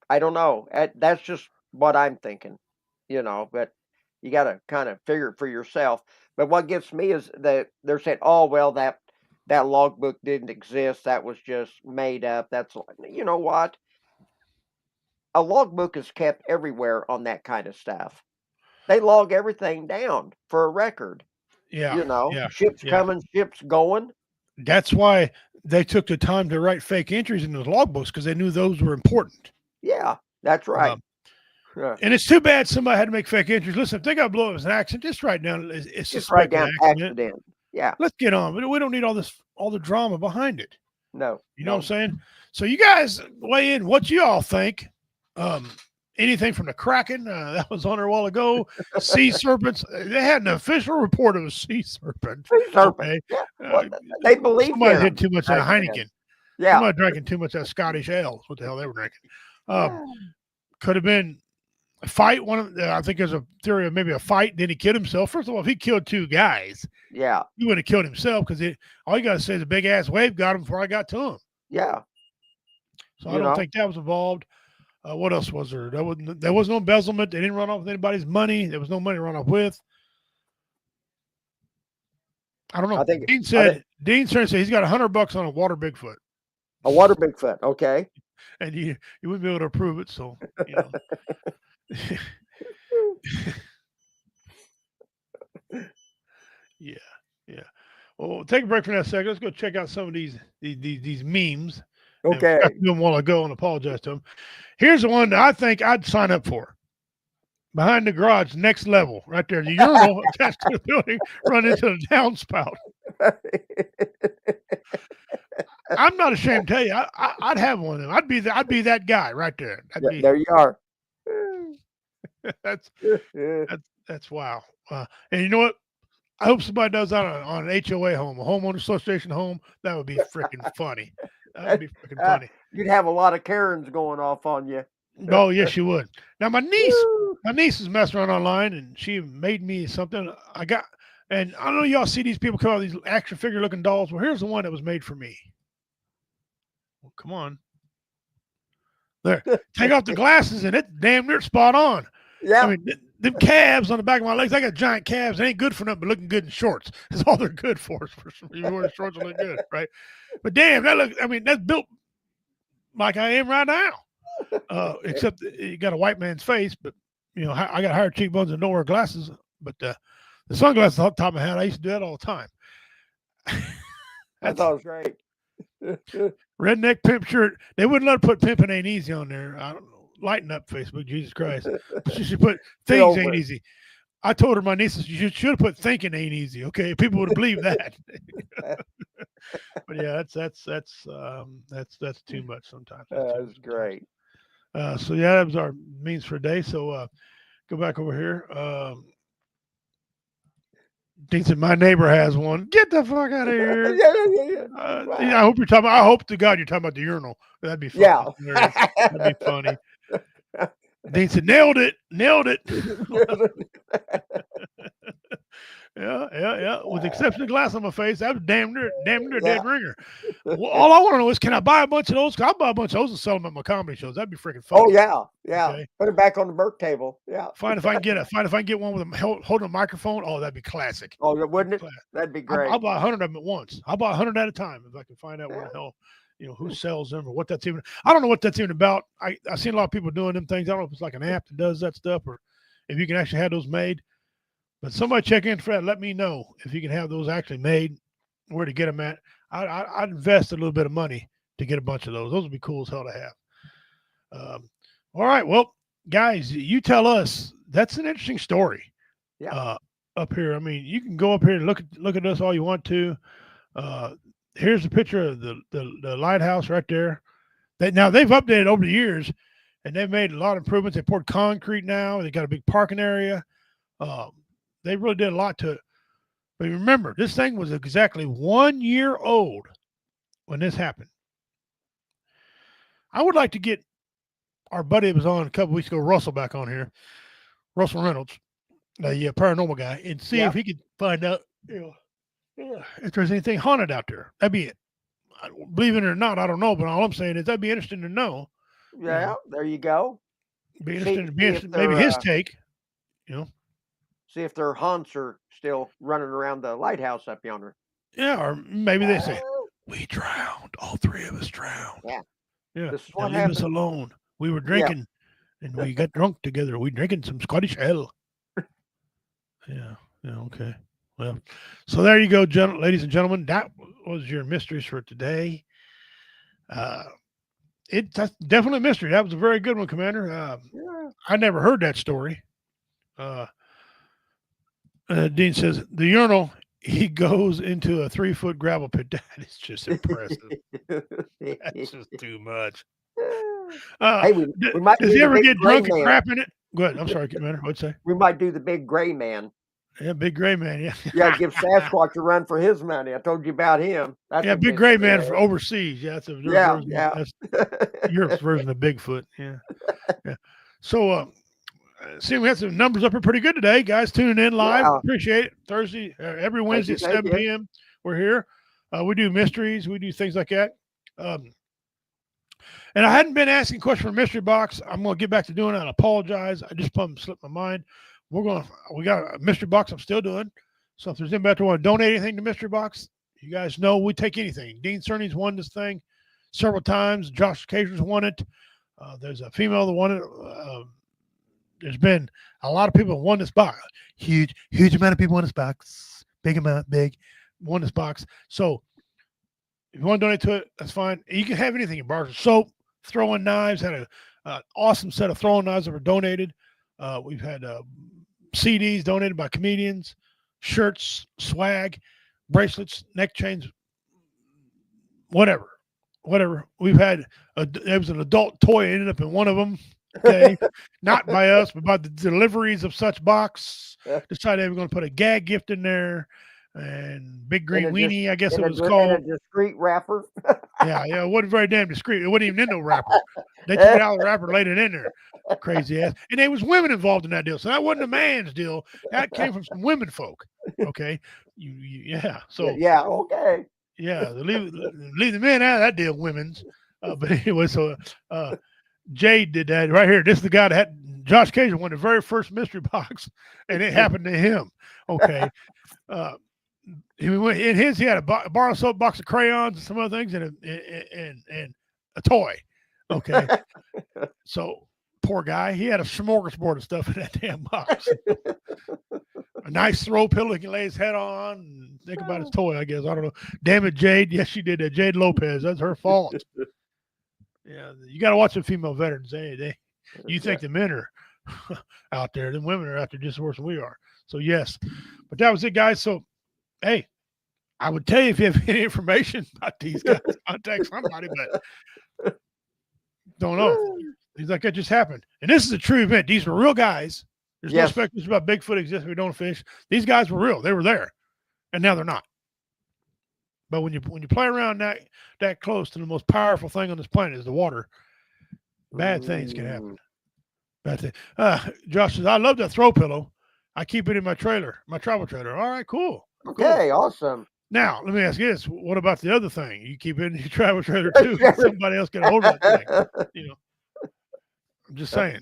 I don't know. That's just what I'm thinking, but you got to kind of figure it for yourself. But what gets me is that they're saying, oh, well, that logbook didn't exist. That was just made up. You know what? A logbook is kept everywhere on that kind of stuff. They log everything down for a record. Yeah. Ships coming, ships going. That's why they took the time to write fake entries in those logbooks because they knew those were important. Yeah, that's right. And it's too bad somebody had to make fake entries. Listen, if they got blown up as an accident, just write down it's just write down accident. Yeah. Let's get on. We don't need all the drama behind it. No. You know what I'm saying? So you guys weigh in what you all think. Anything from the Kraken that was on there a while ago, sea serpents. They had an official report of a sea serpent. Sea serpent. Okay. Yeah. They believe somebody had too much of Heineken. Yeah. Somebody drinking too much of that Scottish ale. What the hell they were drinking? Could have been a fight. I think there's a theory of maybe a fight. Then he killed himself. First of all, if he killed 2 guys, he would have killed himself because all you got to say is a big ass wave got him before I got to him. Yeah. So I don't think that was involved. What else was there? There was no embezzlement. They didn't run off with anybody's money. There was no money to run off with. I don't know. Dean said he's got $100 on a water Bigfoot. A water Bigfoot, okay. And you wouldn't be able to prove it, so Yeah. Well, take a break for that second. Let's go check out some of these memes. And Okay. forgot to do them while ago and apologize to them. Here's the one that I think I'd sign up for. Behind the garage, next level, right there. The urinal attached to the building, run into the downspout. I'm not ashamed to tell you, I'd have one of them. I'd be that guy right there. There you are. That's wow. And you know what? I hope somebody does that on an HOA home, a homeowner association home. That would be freaking funny. That would be freaking funny. You'd have a lot of Karens going off on you. Oh, yes, you would. Now, my niece is messing around online, and she made me something. And I don't know y'all see these people come out with these action figure looking dolls. Well, here's the one that was made for me. Well, come on. There. Take off the glasses, and it's damn near spot on. Yeah. I mean, them calves on the back of my legs, I got giant calves. They ain't good for nothing but looking good in shorts. That's all they're good for. You wear shorts and look good, right? But damn, that's built like I am right now. Except you got a white man's face, but you know, I got higher cheekbones and don't wear glasses. But the sunglasses on top of my head, I used to do that all the time. I thought it was great. Redneck pimp shirt. They wouldn't let her put pimping ain't easy on there. I don't know. Lighten up, Facebook, Jesus Christ. She should put things ain't easy. I told her, my nieces, you should have put thinking ain't easy. Okay, people would have believed that. But yeah, that's too much sometimes. That's great. So yeah, that was our means for a day. So go back over here. Dean said, my neighbor has one. Get the fuck out of here. Yeah. Wow. I hope to God you're talking about the urinal. That'd be funny. Yeah. That'd be funny. Dean said, nailed it. Yeah. With the exception of glass on my face, that was damn near a dead ringer. Well, all I want to know is, can I buy a bunch of those? I'll buy a bunch of those and sell them at my comedy shows. That'd be freaking fun. Oh yeah. Okay. Put it back on the Burke table. Yeah. Find if I can get one with them holding a microphone. Oh, that'd be classic. Oh, wouldn't it? That'd be great. I'll buy 100 of them at once. I'll buy 100 at a time if I can find out where the hell, who sells them or what that's even. I don't know what that's even about. I've seen a lot of people doing them things. I don't know if it's like an app that does that stuff or if you can actually have those made. But somebody check in for that. Let me know if you can have those actually made, where to get them at. I'd invest a little bit of money to get a bunch of those. Those would be cool as hell to have. All right. Well, guys, you tell us. That's an interesting story. Yeah. Up here. I mean, you can go up here and look at us all you want to. Here's a picture of the lighthouse right there. Now they've updated over the years, and they've made a lot of improvements. They poured concrete now. They got a big parking area. They really did a lot to it. But remember, this thing was exactly 1 year old when this happened. I would like to get our buddy that was on a couple weeks ago, Russell, back on here. Russell Reynolds, the paranormal guy, and see if he could find out if there's anything haunted out there. That'd be it. Believe it or not, I don't know, but all I'm saying is that'd be interesting to know. Yeah, there you go. Be interesting maybe his take, See if their haunts are still running around the lighthouse up yonder. Yeah, or maybe they say, we drowned. All three of us drowned. Yeah. This is what happened. Leave us alone. We were drinking and we got drunk together. We drinking some Scottish ale. Yeah, okay. Well, so there you go, ladies and gentlemen. That was your mysteries for today. That's definitely a mystery. That was a very good one, Commander. I never heard that story. Dean says, the urinal, he goes into a 3-foot gravel pit. That is just impressive. That's just too much. We might does he ever get drunk and crap in it? Go ahead. I'm sorry, Commander. What'd you say? We might do the big gray man. Yeah, big gray man. Yeah. Yeah, give Sasquatch a run for his money. I told you about him. That's big gray man for overseas. Yeah, that's that's Europe's version of Bigfoot. Yeah. So, see, we had some numbers up here pretty good today. Guys tuning in live. Appreciate it. Thursday, every Wednesday at 7 p.m. We're here. We do mysteries. We do things like that. And I hadn't been asking questions for Mystery Box. I'm going to get back to doing that. I apologize. I just slipped my mind. We got a Mystery Box I'm still doing. So if there's anybody out there want to donate anything to Mystery Box, you guys know we take anything. Dean Cerny's won this thing several times. Josh Cager's won it. There's a female that won it. There's been a lot of people who won this box. Huge amount of people won this box. Big amount, big. won this box. So if you want to donate to it, that's fine. You can have anything in bars of soap, throwing knives. Had a awesome set of throwing knives that were donated. We've had CDs donated by comedians, shirts, swag, bracelets, neck chains, whatever. We've had there was an adult toy ended up in one of them. Okay, not by us, but by the deliveries of such box. Decided they were going to put a gag gift in there and big green weenie, I guess it was called. In a discreet wrapper. Yeah, it wasn't very damn discreet. It wasn't even in no wrapper. They took it out of the wrapper, laid it in there. Crazy ass. And there was women involved in that deal. So that wasn't a man's deal. That came from some women folk. Okay. Yeah. So yeah, okay. Yeah, leave the men out of that deal, women's. But anyway, so Jade did that right here. This is the guy that had Josh Cajun won the very first mystery box, and it happened to him. Okay. He went in his. He had a bar of soap, box of crayons, and some other things, and a toy. Okay, so poor guy, he had a smorgasbord of stuff in that damn box. A nice throw pillow he can lay his head on and think about his toy. I guess I don't know. Damn it, Jade. Yes, she did that. Jade Lopez. That's her fault. Yeah, you got to watch the female veterans. You think the men are out there, the women are out there just worse than we are. So yes, but that was it, guys. So hey, I would tell you if you have any information about these guys, contact somebody, but don't know. Things like that just happened. And this is a true event. These were real guys. There's no speculation about Bigfoot exists. We don't fish. These guys were real. They were there, and now they're not. But when you play around that close to the most powerful thing on this planet is the water, bad things can happen. Bad thing. Josh says, I love that throw pillow. I keep it in my trailer, my travel trailer. All right, cool. Okay, awesome. Now, let me ask you this. What about the other thing? You keep it in your travel trailer too. Somebody else get a hold of that thing. You know, I'm just saying.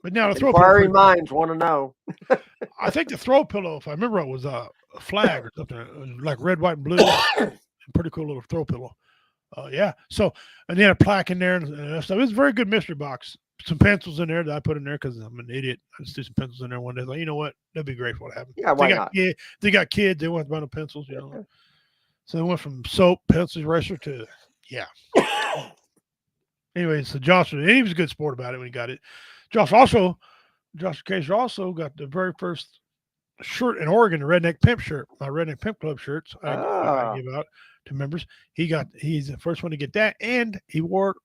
But now the throw pillow. Minds want to know. I think the throw pillow, if I remember, it was a flag or something, like red, white, and blue. Pretty cool little throw pillow. Yeah. So, and then a plaque in there and stuff. It's a very good mystery box. Some pencils in there that I put in there because I'm an idiot. I just threw some pencils in there one day. Like, you know what? That'd be great for what happened. Yeah, why not? They got kids. They want to buy no pencils, you know. So they went from soap, pencils, eraser to, yeah. Anyway, so Josh, he was a good sport about it when he got it. Josh Kaiser also got the very first shirt in Oregon, the Redneck Pimp shirt, my Redneck Pimp Club shirts I give out to members. He's the first one to get that, and he wore it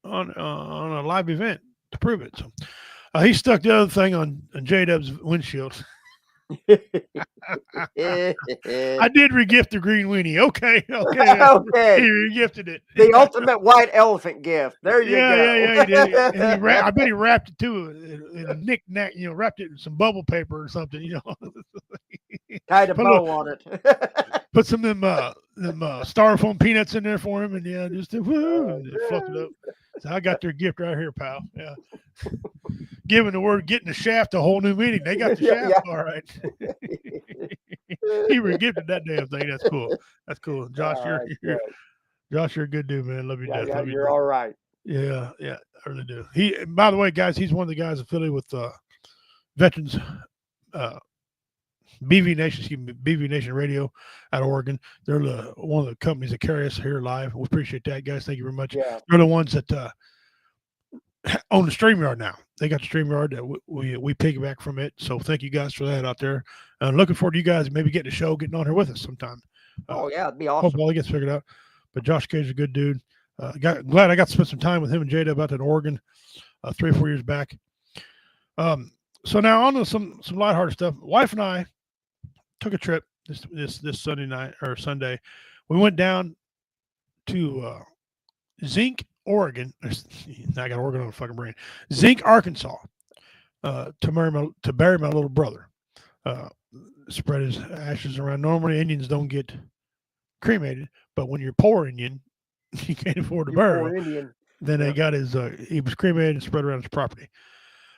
on a live event to prove it. So he stuck the other thing on J-Dub's windshield. I did regift the green weenie. Okay. Okay. He regifted it. The ultimate white elephant gift. There you go. Yeah, he did. And I bet he wrapped it too in a knick-knack, wrapped it in some bubble paper or something, Tied a bow on it. Put some of them styrofoam peanuts in there for him, and just fluffed it up. So I got their gift right here, pal. Yeah. Giving the word getting the shaft a whole new meaning. They got the shaft all right. He regifted that damn thing. That's cool. That's cool. Josh, you're a good dude, man. Love you, Dad. Yeah, you're all right. Yeah, I really do. By the way, guys, he's one of the guys affiliated with Veterans BV Nation Radio out of Oregon. They're one of the companies that carry us here live. We appreciate that, guys. Thank you very much. Yeah. They're the ones that own the StreamYard now. They got the StreamYard that we piggyback from it. So thank you guys for that out there. And looking forward to you guys maybe getting a show, getting on here with us sometime. It'd be awesome. Hope all gets figured out. But Josh Cage is a good dude. Glad I got to spend some time with him and Jada about that in Oregon 3 or 4 years back. So now on to some lighthearted stuff. Wife and I took a trip this Sunday night or Sunday. We went down to Zinc, Oregon. Now I got Oregon on the fucking brain. Zinc, Arkansas, to bury my little brother. Spread his ashes around. Normally Indians don't get cremated, but when you're poor Indian, you can't afford to bury him. Then they got he was cremated and spread around his property.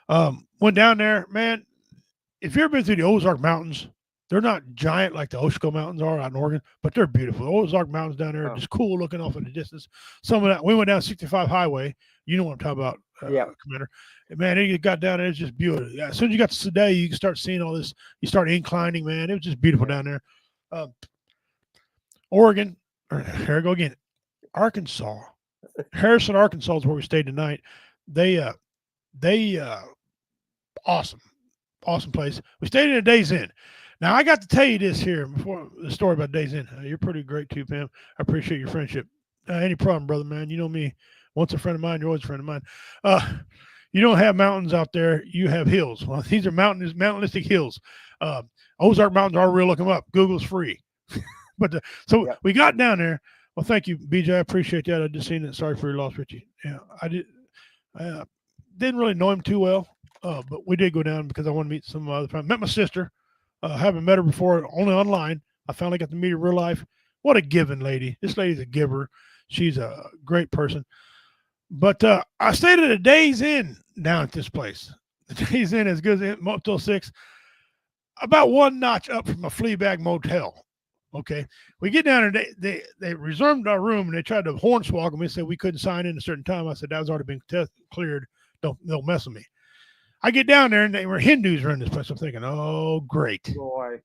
Went down there, man. If you've ever been through the Ozark Mountains, they're not giant like the Oshkosh Mountains are out in Oregon, but they're beautiful. The Ozark Mountains down there are just cool looking off in the distance. Some of that, we went down 65 Highway. You know what I'm talking about, Commander. And man, it got down there. It's just beautiful. As soon as you got to Seday, you can start seeing all this. You start inclining, man. It was just beautiful down there. Oregon, or here I go again, Arkansas. Harrison, Arkansas is where we stayed tonight. They awesome, awesome place. We stayed in a Days Inn. Now I got to tell you this here before the story about Days Inn. You're pretty great too, Pam. I appreciate your friendship. Any problem, brother, man? You know me. Once a friend of mine, you're always a friend of mine. You don't have mountains out there. You have hills. Well, these are mountainous hills. Uh, Ozark Mountains are real. Look them up. Google's free. But so Yep. we got down there. Well, thank you, BJ. I appreciate that. I just seen it. Sorry for your loss, Richie. Yeah, I did. Didn't really know him too well, but we did go down because I wanted to meet some other friends. Met my sister. Haven't met her before, only online. I finally got to meet her in real life. What a giving lady. This lady's a giver. She's a great person. But I stayed at a Days Inn down at this place. The Days Inn is good as Motel 6, about one notch up from a Fleabag motel. Okay. We get down there, they reserved our room and they tried to hornswoggle me and said we couldn't sign in a certain time. I said, that was already been cleared. Don't mess with me. I get down there and they were Hindus running this place. I'm thinking, oh, great. Boy.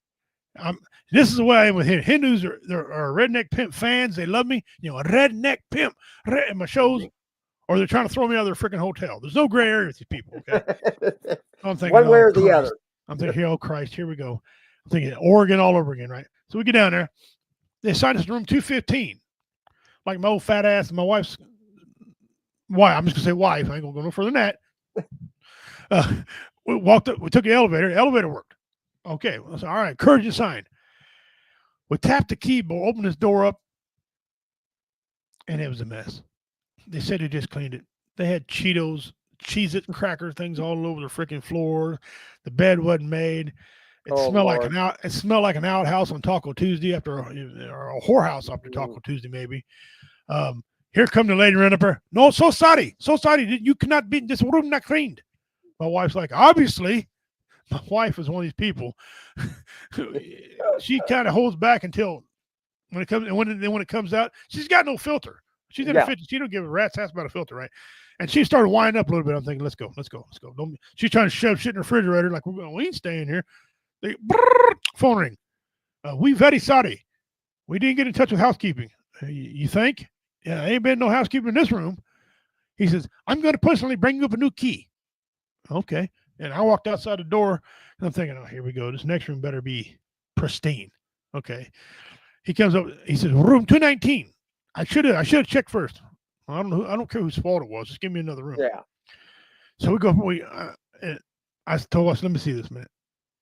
This is the way I am with Hindus. Are redneck pimp fans. They love me. You know, a redneck pimp in my shows, or they're trying to throw me out of their freaking hotel. There's no gray area with these people. Okay. I'm thinking, One way oh, or the Christ. other. I'm thinking, oh, Christ, here we go. I'm thinking Oregon all over again, right? So we get down there. They assigned us to room 215. Like my old fat ass and my wife's wife. I'm just going to say wife. I ain't going to go no further than that. We walked up. We took the elevator. The elevator worked. Okay. I said, all right. Courage to sign. We tapped the keyboard, opened this door up, and it was a mess. They said they just cleaned it. They had Cheetos, Cheez-It cracker things all over the freaking floor. The bed wasn't made. It smelled like an outhouse on Taco Tuesday or a whorehouse after Taco Tuesday, maybe. Here come the lady running up there. No, so sorry. You cannot be this room not cleaned. My wife's like, obviously. My wife is one of these people. She kind of holds back until when it comes, and when it comes out, she's got no filter. She's in her 50s. She don't give a rat's ass about a filter, right? And she started winding up a little bit. I'm thinking, let's go. She's trying to shove shit in the refrigerator like we ain't staying here. Phone ring. We very sorry. We didn't get in touch with housekeeping. You think? Yeah, ain't been no housekeeping in this room. He says, I'm going to personally bring you up a new key. Okay. And I walked outside the door and I'm thinking, oh, here we go. This next room better be pristine. Okay. He comes up. He says, room 219. I should have checked first. I don't care whose fault it was. Just give me another room. Yeah. So we go. I told us, let me see this minute.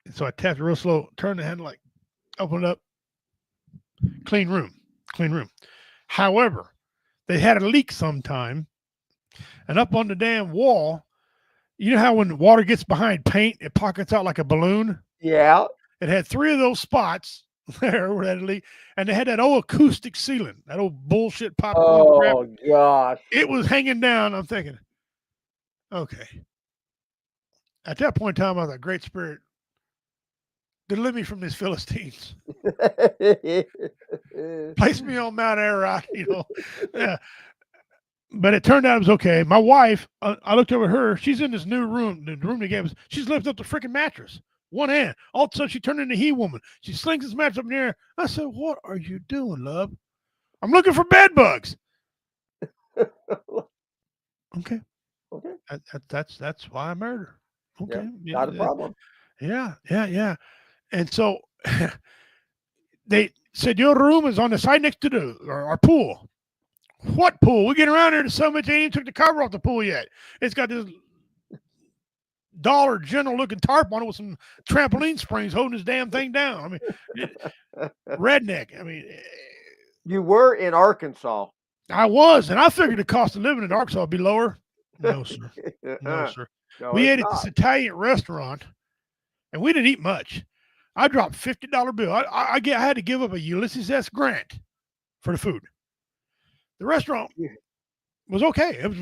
And so I tapped it real slow, turned the handle, like open it up. Clean room. However, they had a leak sometime, and up on the damn wall, you know how when water gets behind paint, it pockets out like a balloon? Yeah. It had 3 of those spots there where it had a leak, and they had that old acoustic ceiling, that old bullshit popcorn crap. Oh, gosh. It was hanging down. I'm thinking, okay. At that point in time, I was like, Great Spirit, deliver me from these Philistines. Place me on Mount Ararat, Yeah. But it turned out it was okay. My wife, I looked over at her. She's in this new room. The room they gave us. She's lifted up the freaking mattress. One hand. All of a sudden, she turned into He-Woman. She slings this mattress up in the air. I said, what are you doing, love? I'm looking for bed bugs. Okay. That's why I married her. Okay. Yeah, not a problem. Yeah. And so they said, your room is on the side next to our pool. What pool? We get around here to so much, they ain't even took the cover off the pool yet. It's got this Dollar General looking tarp on it with some trampoline springs holding this damn thing down. I mean, redneck. I mean, you were in Arkansas. I was, and I figured the cost of living in Arkansas would be lower. No, sir. No, sir. No, We it's ate at this not. Italian restaurant, and we didn't eat much. I dropped $50 bill. I had to give up a Ulysses S. Grant for the food. The restaurant was okay. It was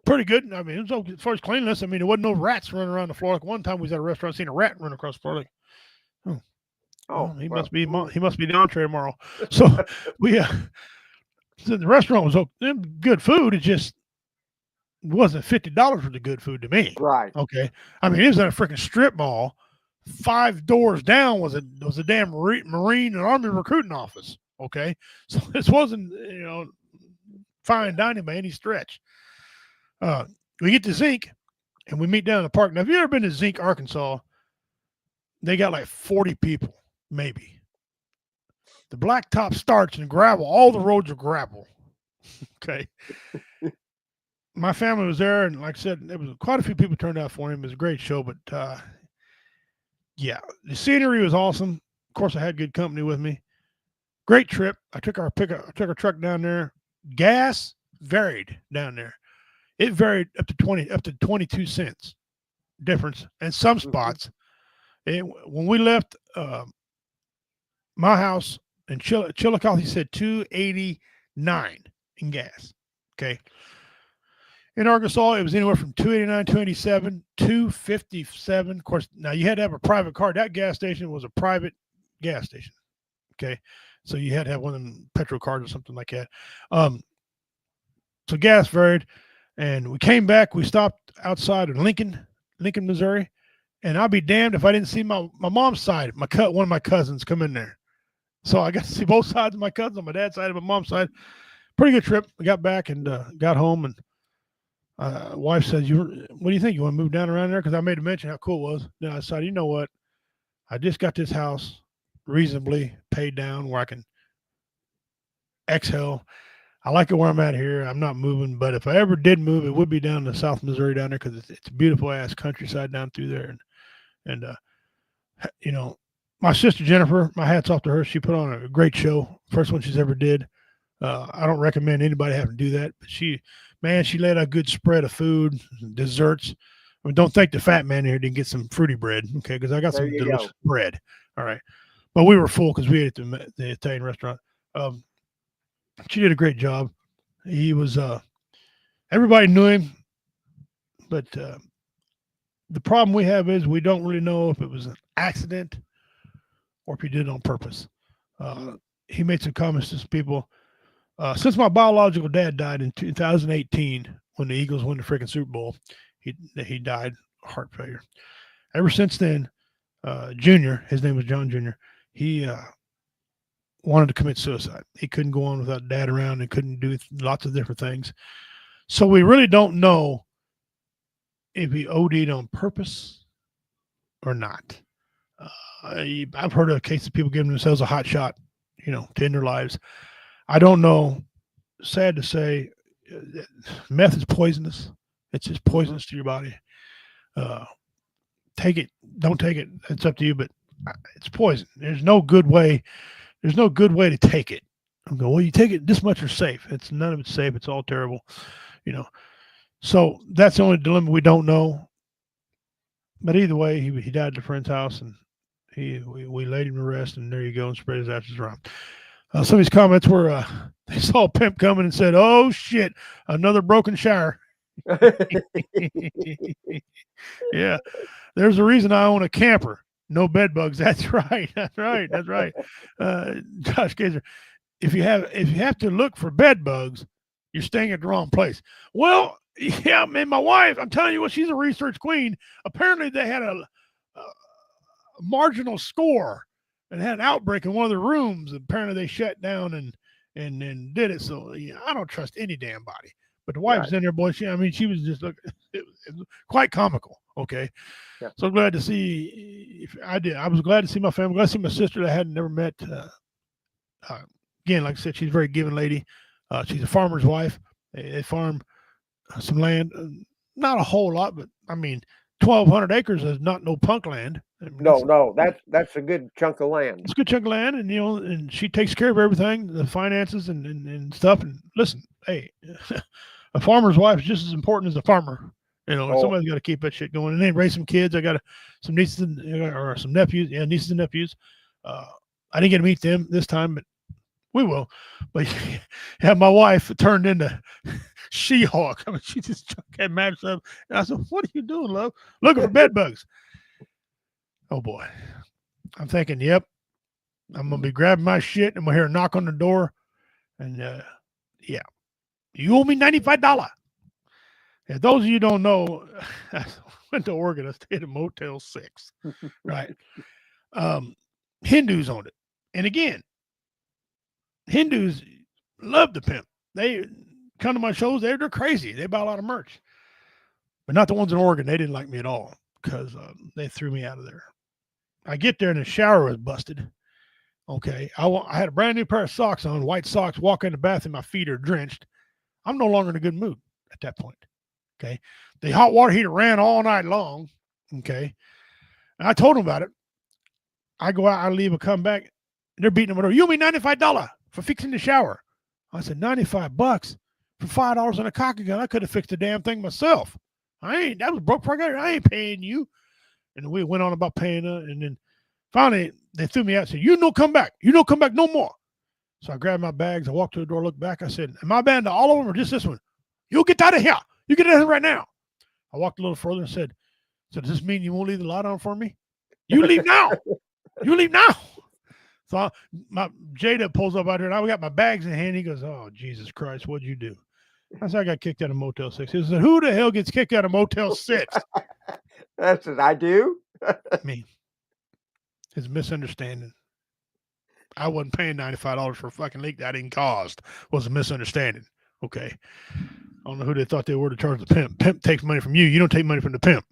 pretty good. I mean, it was okay as far as cleanliness. I mean, there wasn't no rats running around the floor. Like one time we was at a restaurant, seen a rat run across the floor. Like, he must be the entree tomorrow. So so the restaurant was okay. Good food. It just wasn't $50 for the good food to me. Right. Okay. I mean, it was in a freaking strip mall. 5 doors down was a damn Marine and Army recruiting office. Okay, so this wasn't fine dining by any stretch. We get to Zinc and we meet down in the park. Now, if you ever been to Zinc, Arkansas, they got like 40 people, maybe. The blacktop starts in gravel. All the roads are gravel. Okay. My family was there, and like I said, there was quite a few people turned out for him. It was a great show, but yeah, the scenery was awesome. Of course, I had good company with me. Great trip. I took our truck down there. Gas varied down there. It varied up to 22 cents difference in some spots. When we left my house in Chillicothe, he said 289 in gas. Okay. In Arkansas, it was anywhere from 289, 287, 257. Of course, now you had to have a private car. That gas station was a private gas station. Okay. So you had to have one of them petrol cards or something like that. So gas varied. And we came back. We stopped outside of Lincoln, Missouri. And I'll be damned if I didn't see my mom's side. One of my cousins come in there. So I got to see both sides of my cousins on my dad's side and my mom's side. Pretty good trip. We got back and got home. And wife said, what do you think? You want to move down around there? Because I made a mention how cool it was. Then I decided, you know what? I just got this house reasonably paid down where I can exhale. I like it where I'm at here. I'm not moving, but if I ever did move, it would be down to South Missouri down there because it's a beautiful ass countryside down through there. And my sister Jennifer, my hat's off to her. She put on a great show, first one she's ever did. I don't recommend anybody having to do that, but she laid a good spread of food, desserts. I mean, don't think the fat man here didn't get some fruity bread, okay? Because I got some delicious bread. All right, but we were full because we ate at the Italian restaurant. She did a great job. He was everybody knew him, but the problem we have is we don't really know if it was an accident or if he did it on purpose. He made some comments to some people. Since my biological dad died in 2018 when the Eagles won the freaking Super Bowl, he died of heart failure. Ever since then, Junior, his name was John Jr., he wanted to commit suicide. He couldn't go on without dad around and couldn't do lots of different things. So we really don't know if he OD'd on purpose or not. I've heard of cases of people giving themselves a hot shot, to end their lives. I don't know. Sad to say, meth is poisonous. It's just poisonous to your body. Take it, don't take it. It's up to you, but it's poison. There's no good way to take it. I'm going, well, you take it this much are safe. None of it's safe. It's all terrible, So that's the only dilemma we don't know. But either way, he died at a friend's house, and we laid him to rest, and there you go, and spread his ashes around. Some of his comments were, they saw a pimp coming and said, "Oh shit, another broken shower." Yeah, there's a reason I own a camper. No bed bugs. That's right. That's right. That's right. Josh Gazer, if you have to look for bed bugs, you're staying at the wrong place. Well, yeah, man, my wife, I'm telling you what, she's a research queen. Apparently they had a marginal score and had an outbreak in one of the rooms. Apparently they shut down and did it. So I don't trust any damn body. But the wife's in there, boy. She was just it was quite comical. Okay. Yeah. So glad to see. I was glad to see my family. Glad to see my sister that I had never met. Again, like I said, she's a very giving lady. She's a farmer's wife. They farm some land, not a whole lot, but 1,200 acres is not no punk land. That's a good chunk of land. It's a good chunk of land, and and she takes care of everything, the finances and stuff. And listen, hey, a farmer's wife is just as important as a farmer. Somebody's got to keep that shit going. And then raise some kids. I got some nieces or some nephews. Yeah, nieces and nephews. I didn't get to meet them this time, but we will. But yeah, my wife turned into She-Hulk. She just had matched up. And I said, "What are you doing, love? Looking for bed bugs." Oh boy. I'm thinking, yep, I'm going to be grabbing my shit and I'm going to hear a knock on the door. And yeah, you owe me $95. If those of you don't know, I went to Oregon. I stayed at Motel 6, right? Hindus owned it. And again, Hindus love the pimp. They come to my shows. They're crazy. They buy a lot of merch, but not the ones in Oregon. They didn't like me at all because they threw me out of there. I get there and the shower was busted. Okay, I had a brand new pair of socks on, white socks. Walk in the bathroom, my feet are drenched. I'm no longer in a good mood at that point. Okay, the hot water heater ran all night long. Okay, and I told them about it. I go out, I leave, I come back, and they're beating them. You owe me $95 for fixing the shower. I said, $95 for $5 on a cocky gun. I could have fixed the damn thing myself. That was broke program. I ain't paying you. And we went on about paying her, and then finally they threw me out and said, you don't come back. You don't come back no more. So I grabbed my bags. I walked to the door, looked back. I said, am I banned to all of them or just this one? You get out of here. You get out of here right now. I walked a little further and said, so does this mean you won't leave the light on for me? You leave now. You leave now. So my Jada pulls up out here, and I got my bags in hand. He goes, oh, Jesus Christ, what'd you do? I said, I got kicked out of Motel 6. He said, who the hell gets kicked out of Motel 6? That's what I do. Me. It's a misunderstanding. I wasn't paying $95 for a fucking leak that I didn't cause. It was a misunderstanding. Okay. I don't know who they thought they were to charge the pimp. Pimp takes money from you. You don't take money from the pimp.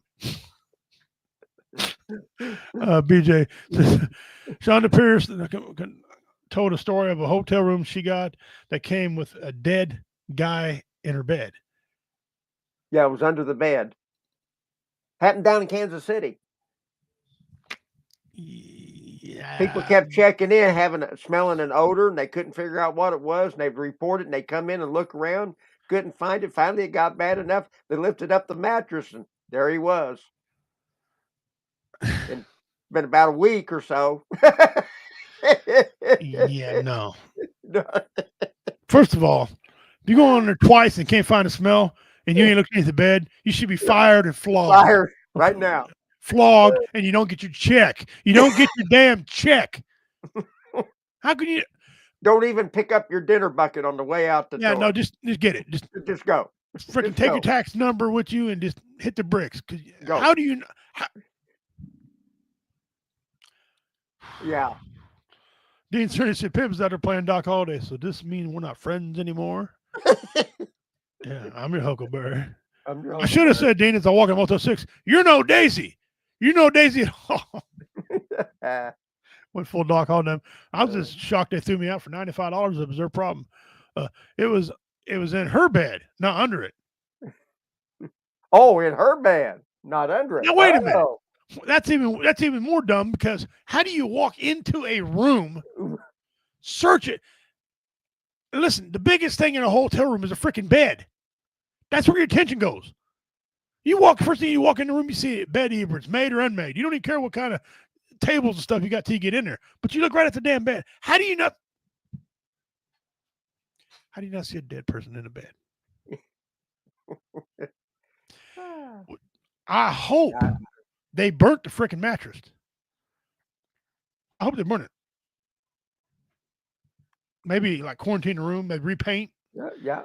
BJ says, Shonda Pierce told a story of a hotel room she got that came with a dead guy in her bed. Yeah, it was under the bed. Happened down in Kansas City. Yeah. People kept checking in, smelling an odor, and they couldn't figure out what it was. And they'd report it, and they'd come in and look around, couldn't find it. Finally, it got bad enough. They lifted up the mattress, and there he was. It's been about a week or so. Yeah, no. First of all, if you go on there twice and can't find a smell, and you ain't looking at the bed, you should be fired and flogged. Fired right now. Flogged, and you don't get your check. You don't get your damn check. How can you? Don't even pick up your dinner bucket on the way out the door. Yeah, no, just get it. Just go. Freaking take your tax number with you and just hit the bricks. Go. How do you? Yeah. Dean Cerny said Pimp's out there playing Doc Holliday, so this means we're not friends anymore. Yeah, I'm your Huckleberry. I should have said, Dean, as I walk in Motel 6, you're no Daisy. You're no Daisy at all. Went full Doc Holliday. I was just shocked they threw me out for $95. It was their problem. It was in her bed, not under it. Oh, in her bed, not under it. Now wait a minute. That's even more dumb, because how do you walk into a room, search it? Listen, the biggest thing in a hotel room is a freaking bed. That's where your attention goes. First thing you walk in the room, you see it, bed, either it's made or unmade. You don't even care what kind of tables and stuff you got till you get in there. But you look right at the damn bed. How do you not see a dead person in a bed? I hope they burnt the freaking mattress. I hope they burnt it. Maybe like quarantine the room, maybe repaint. Yeah.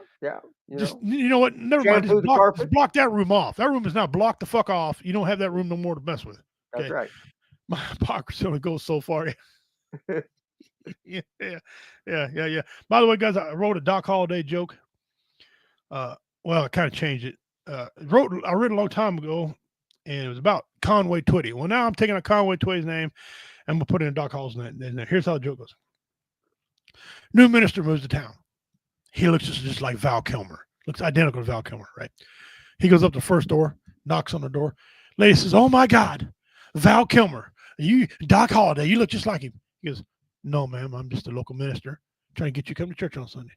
You know what? Never mind. Just block that room off. That room is not blocked the fuck off. You don't have that room no more to mess with. Okay? That's right. My hypocrisy only goes so far. Yeah. By the way, guys, I wrote a Doc Holliday joke. Well, I kind of changed it. I read a long time ago, and it was about Conway Twitty. Well, now I'm taking a Conway Twitty's name, and I'm gonna put in Doc Holliday name. Here's how the joke goes. New minister moves to town. He looks just like Val Kilmer. Looks identical to Val Kilmer, right? He goes up to the first door, knocks on the door. Lady says, "Oh my God, Val Kilmer, Doc Holliday, you look just like him." He goes, "No, ma'am, I'm just a local minister trying to get you to come to church on Sunday."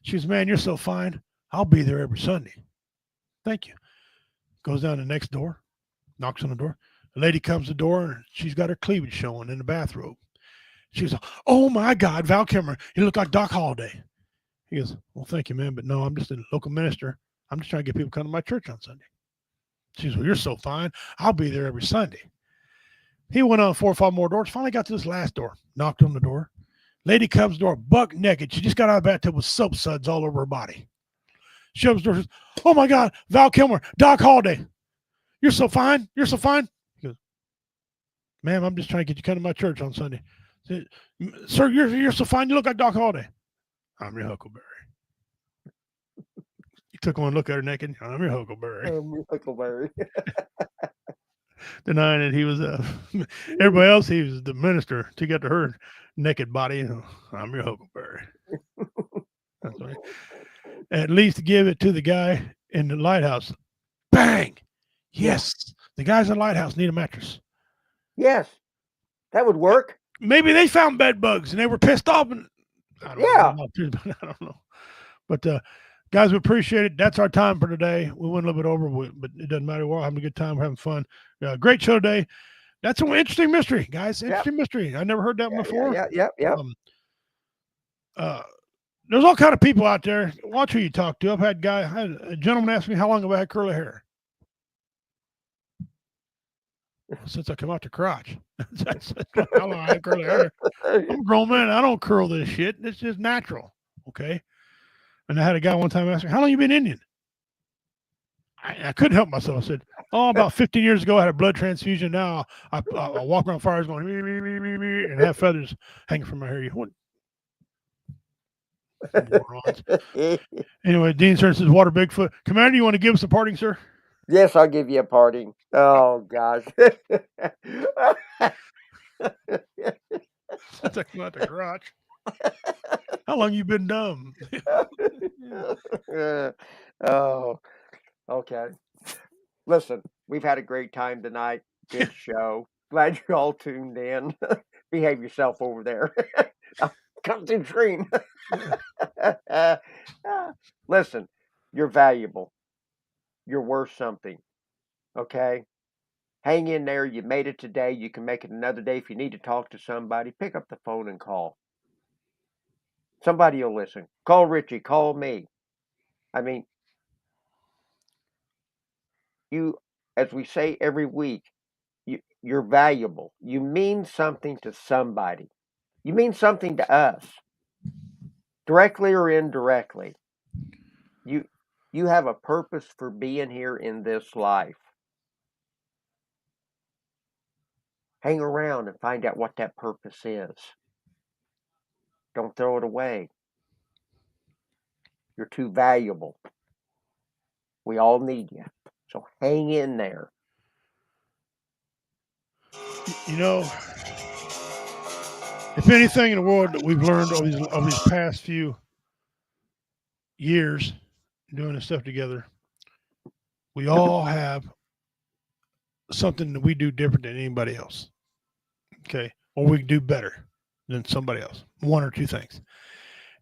She goes, "Man, you're so fine. I'll be there every Sunday." "Thank you." Goes down to the next door, knocks on the door. The lady comes to the door, and she's got her cleavage showing in the bathrobe. She goes, "Oh my God, Val Kilmer, you look like Doc Holliday." He goes, "Well, thank you, man, but no, I'm just a local minister. I'm just trying to get people to come to my church on Sunday." She goes, "Well, you're so fine. I'll be there every Sunday." He went on 4 or 5 more doors. Finally got to this last door. Knocked on the door. Lady comes to the door, buck naked. She just got out of the bathtub with soap suds all over her body. She opens the door. Says, "Oh my God, Val Kilmer, Doc Holliday, you're so fine. You're so fine." He goes, "Ma'am, I'm just trying to get you to come to my church on Sunday." Said, "Sir, you're so fine. You look like Doc Holliday." "I'm your Huckleberry." He took one look at her naked. "I'm your Huckleberry," Huckleberry. denying that he was everybody else. He was the minister to get to her naked body. "I'm your Huckleberry." That's right. At least give it to the guy in the lighthouse. Bang! Yes, the guys in the lighthouse need a mattress. Yes, that would work. Maybe they found bed bugs and they were pissed off. And I don't know. But guys, we appreciate it. That's our time for today. We went a little bit over, but it doesn't matter. We're all having a good time. We're having fun. Great show today. That's an interesting mystery, guys. Interesting mystery. I never heard that one before. Yeah. There's all kind of people out there. Watch who you talk to. I had a gentleman ask me how long have I had curly hair. Since I come out the crotch. That's how long I had curly hair. I'm a grown man. I don't curl this shit. It's just natural. Okay. And I had a guy one time ask me, "How long you been Indian?" I couldn't help myself. I said, "Oh, about 15 years ago, I had a blood transfusion. Now I walk around fires going, me, and have feathers hanging from my hair." Anyway, Dean Stern says, "Water Bigfoot." Commander, you want to give us a parting, sir? Yes, I'll give you a parting. Oh, gosh. Since I come out the crotch. How long you been dumb? Oh, okay. Listen, we've had a great time tonight. Good show. Glad you all tuned in. Behave yourself over there. Come to the screen. Listen, you're valuable. You're worth something. Okay? Hang in there. You made it today. You can make it another day. If you need to talk to somebody, pick up the phone and call. Somebody will listen. Call Richie. Call me. I mean, you, as we say every week, you're valuable. You mean something to somebody. You mean something to us, directly or indirectly. You have a purpose for being here in this life. Hang around and find out what that purpose is. Don't throw it away. You're too valuable. We all need you. So hang in there. You know, if anything in the world that we've learned over these past few years doing this stuff together, we all have something that we do different than anybody else. Okay. Or we do better than somebody else. One or two things.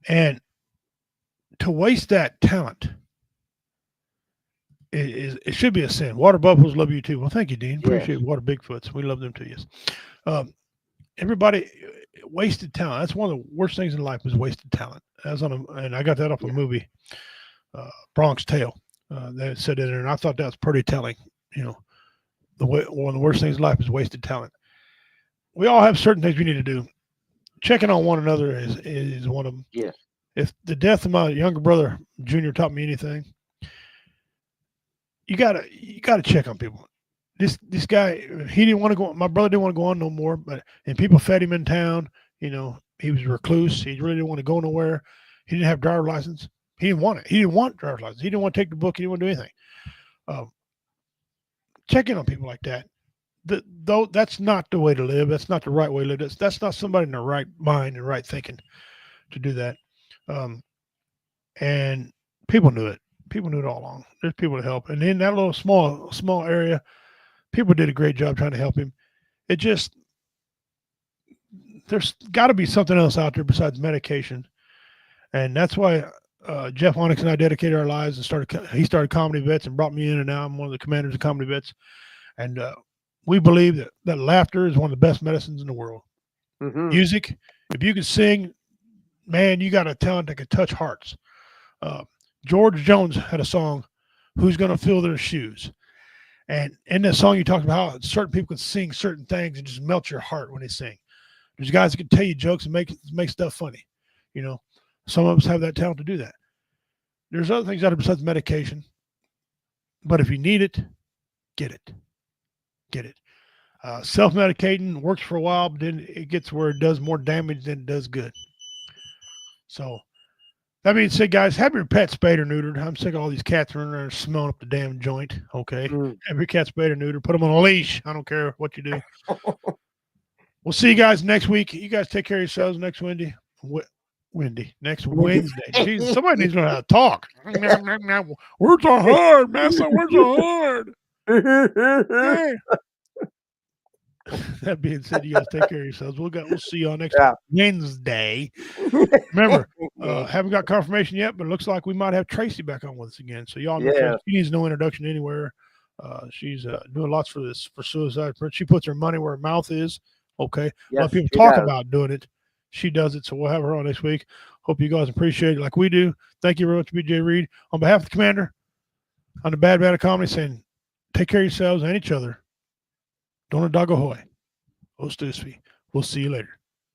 And to waste that talent, it should be a sin. Water Buffaloes love you too. Well, thank you, Dean. Appreciate Water Bigfoots. We love them too. Yes. Everybody wasted talent. That's one of the worst things in life is wasted talent. And I got that off a movie, Bronx Tale. That said it, and I thought that was pretty telling. You know, one of the worst things in life is wasted talent. We all have certain things we need to do. Checking on one another is one of them. Yes. If the death of my younger brother Junior taught me anything, you gotta check on people. This guy, he didn't want to go. My brother didn't want to go on no more, and people fed him in town. You know, he was a recluse. He really didn't want to go nowhere. He didn't have driver's license. He didn't want it. He didn't want driver's license. He didn't want to take the book. He didn't want to do anything. Check in on people like that. Though that's not the way to live. That's not the right way to live. That's not somebody in their right mind and right thinking to do that. And people knew it. People knew it all along. There's people to help. And in that little small area, people did a great job trying to help him. It just, there's got to be something else out there besides medication. And that's why Jeff Onyx and I dedicated our lives and he started Comedy Vets and brought me in, and now I'm one of the commanders of Comedy Vets. And we believe that laughter is one of the best medicines in the world. Mm-hmm. Music, if you can sing, man, you got a talent that can touch hearts. George Jones had a song, "Who's Gonna Fill Their Shoes?" And in that song, you talked about how certain people can sing certain things and just melt your heart when they sing. There's guys that can tell you jokes and make stuff funny. You know, some of us have that talent to do that. There's other things out there besides medication. But if you need it, get it. Get it. Self-medicating works for a while, but then it gets where it does more damage than it does good. So that being said, guys, have your pet spayed or neutered. I'm sick of all these cats running around smelling up the damn joint. Okay. Have your cat spayed or neutered. Put them on a leash. I don't care what you do. We'll see you guys next week. You guys take care of yourselves next Wednesday. Next Wednesday. Jesus, somebody needs to know how to talk. Where's the hard, Massa? Where's the hard? That being said, you guys take care of yourselves. We'll see you on next Wednesday. Remember, haven't got confirmation yet, but it looks like we might have Tracy back on with us again. So y'all know she needs no introduction anywhere. She's doing lots for suicide. She puts her money where her mouth is. Okay. A lot of people talk about doing it. She does it. So we'll have her on next week. Hope you guys appreciate it like we do. Thank you very much, BJ Reed. On behalf of the commander, on the Bad Bad of Comedy, saying take care of yourselves and each other. Don't a dog ahoy. We'll see you later.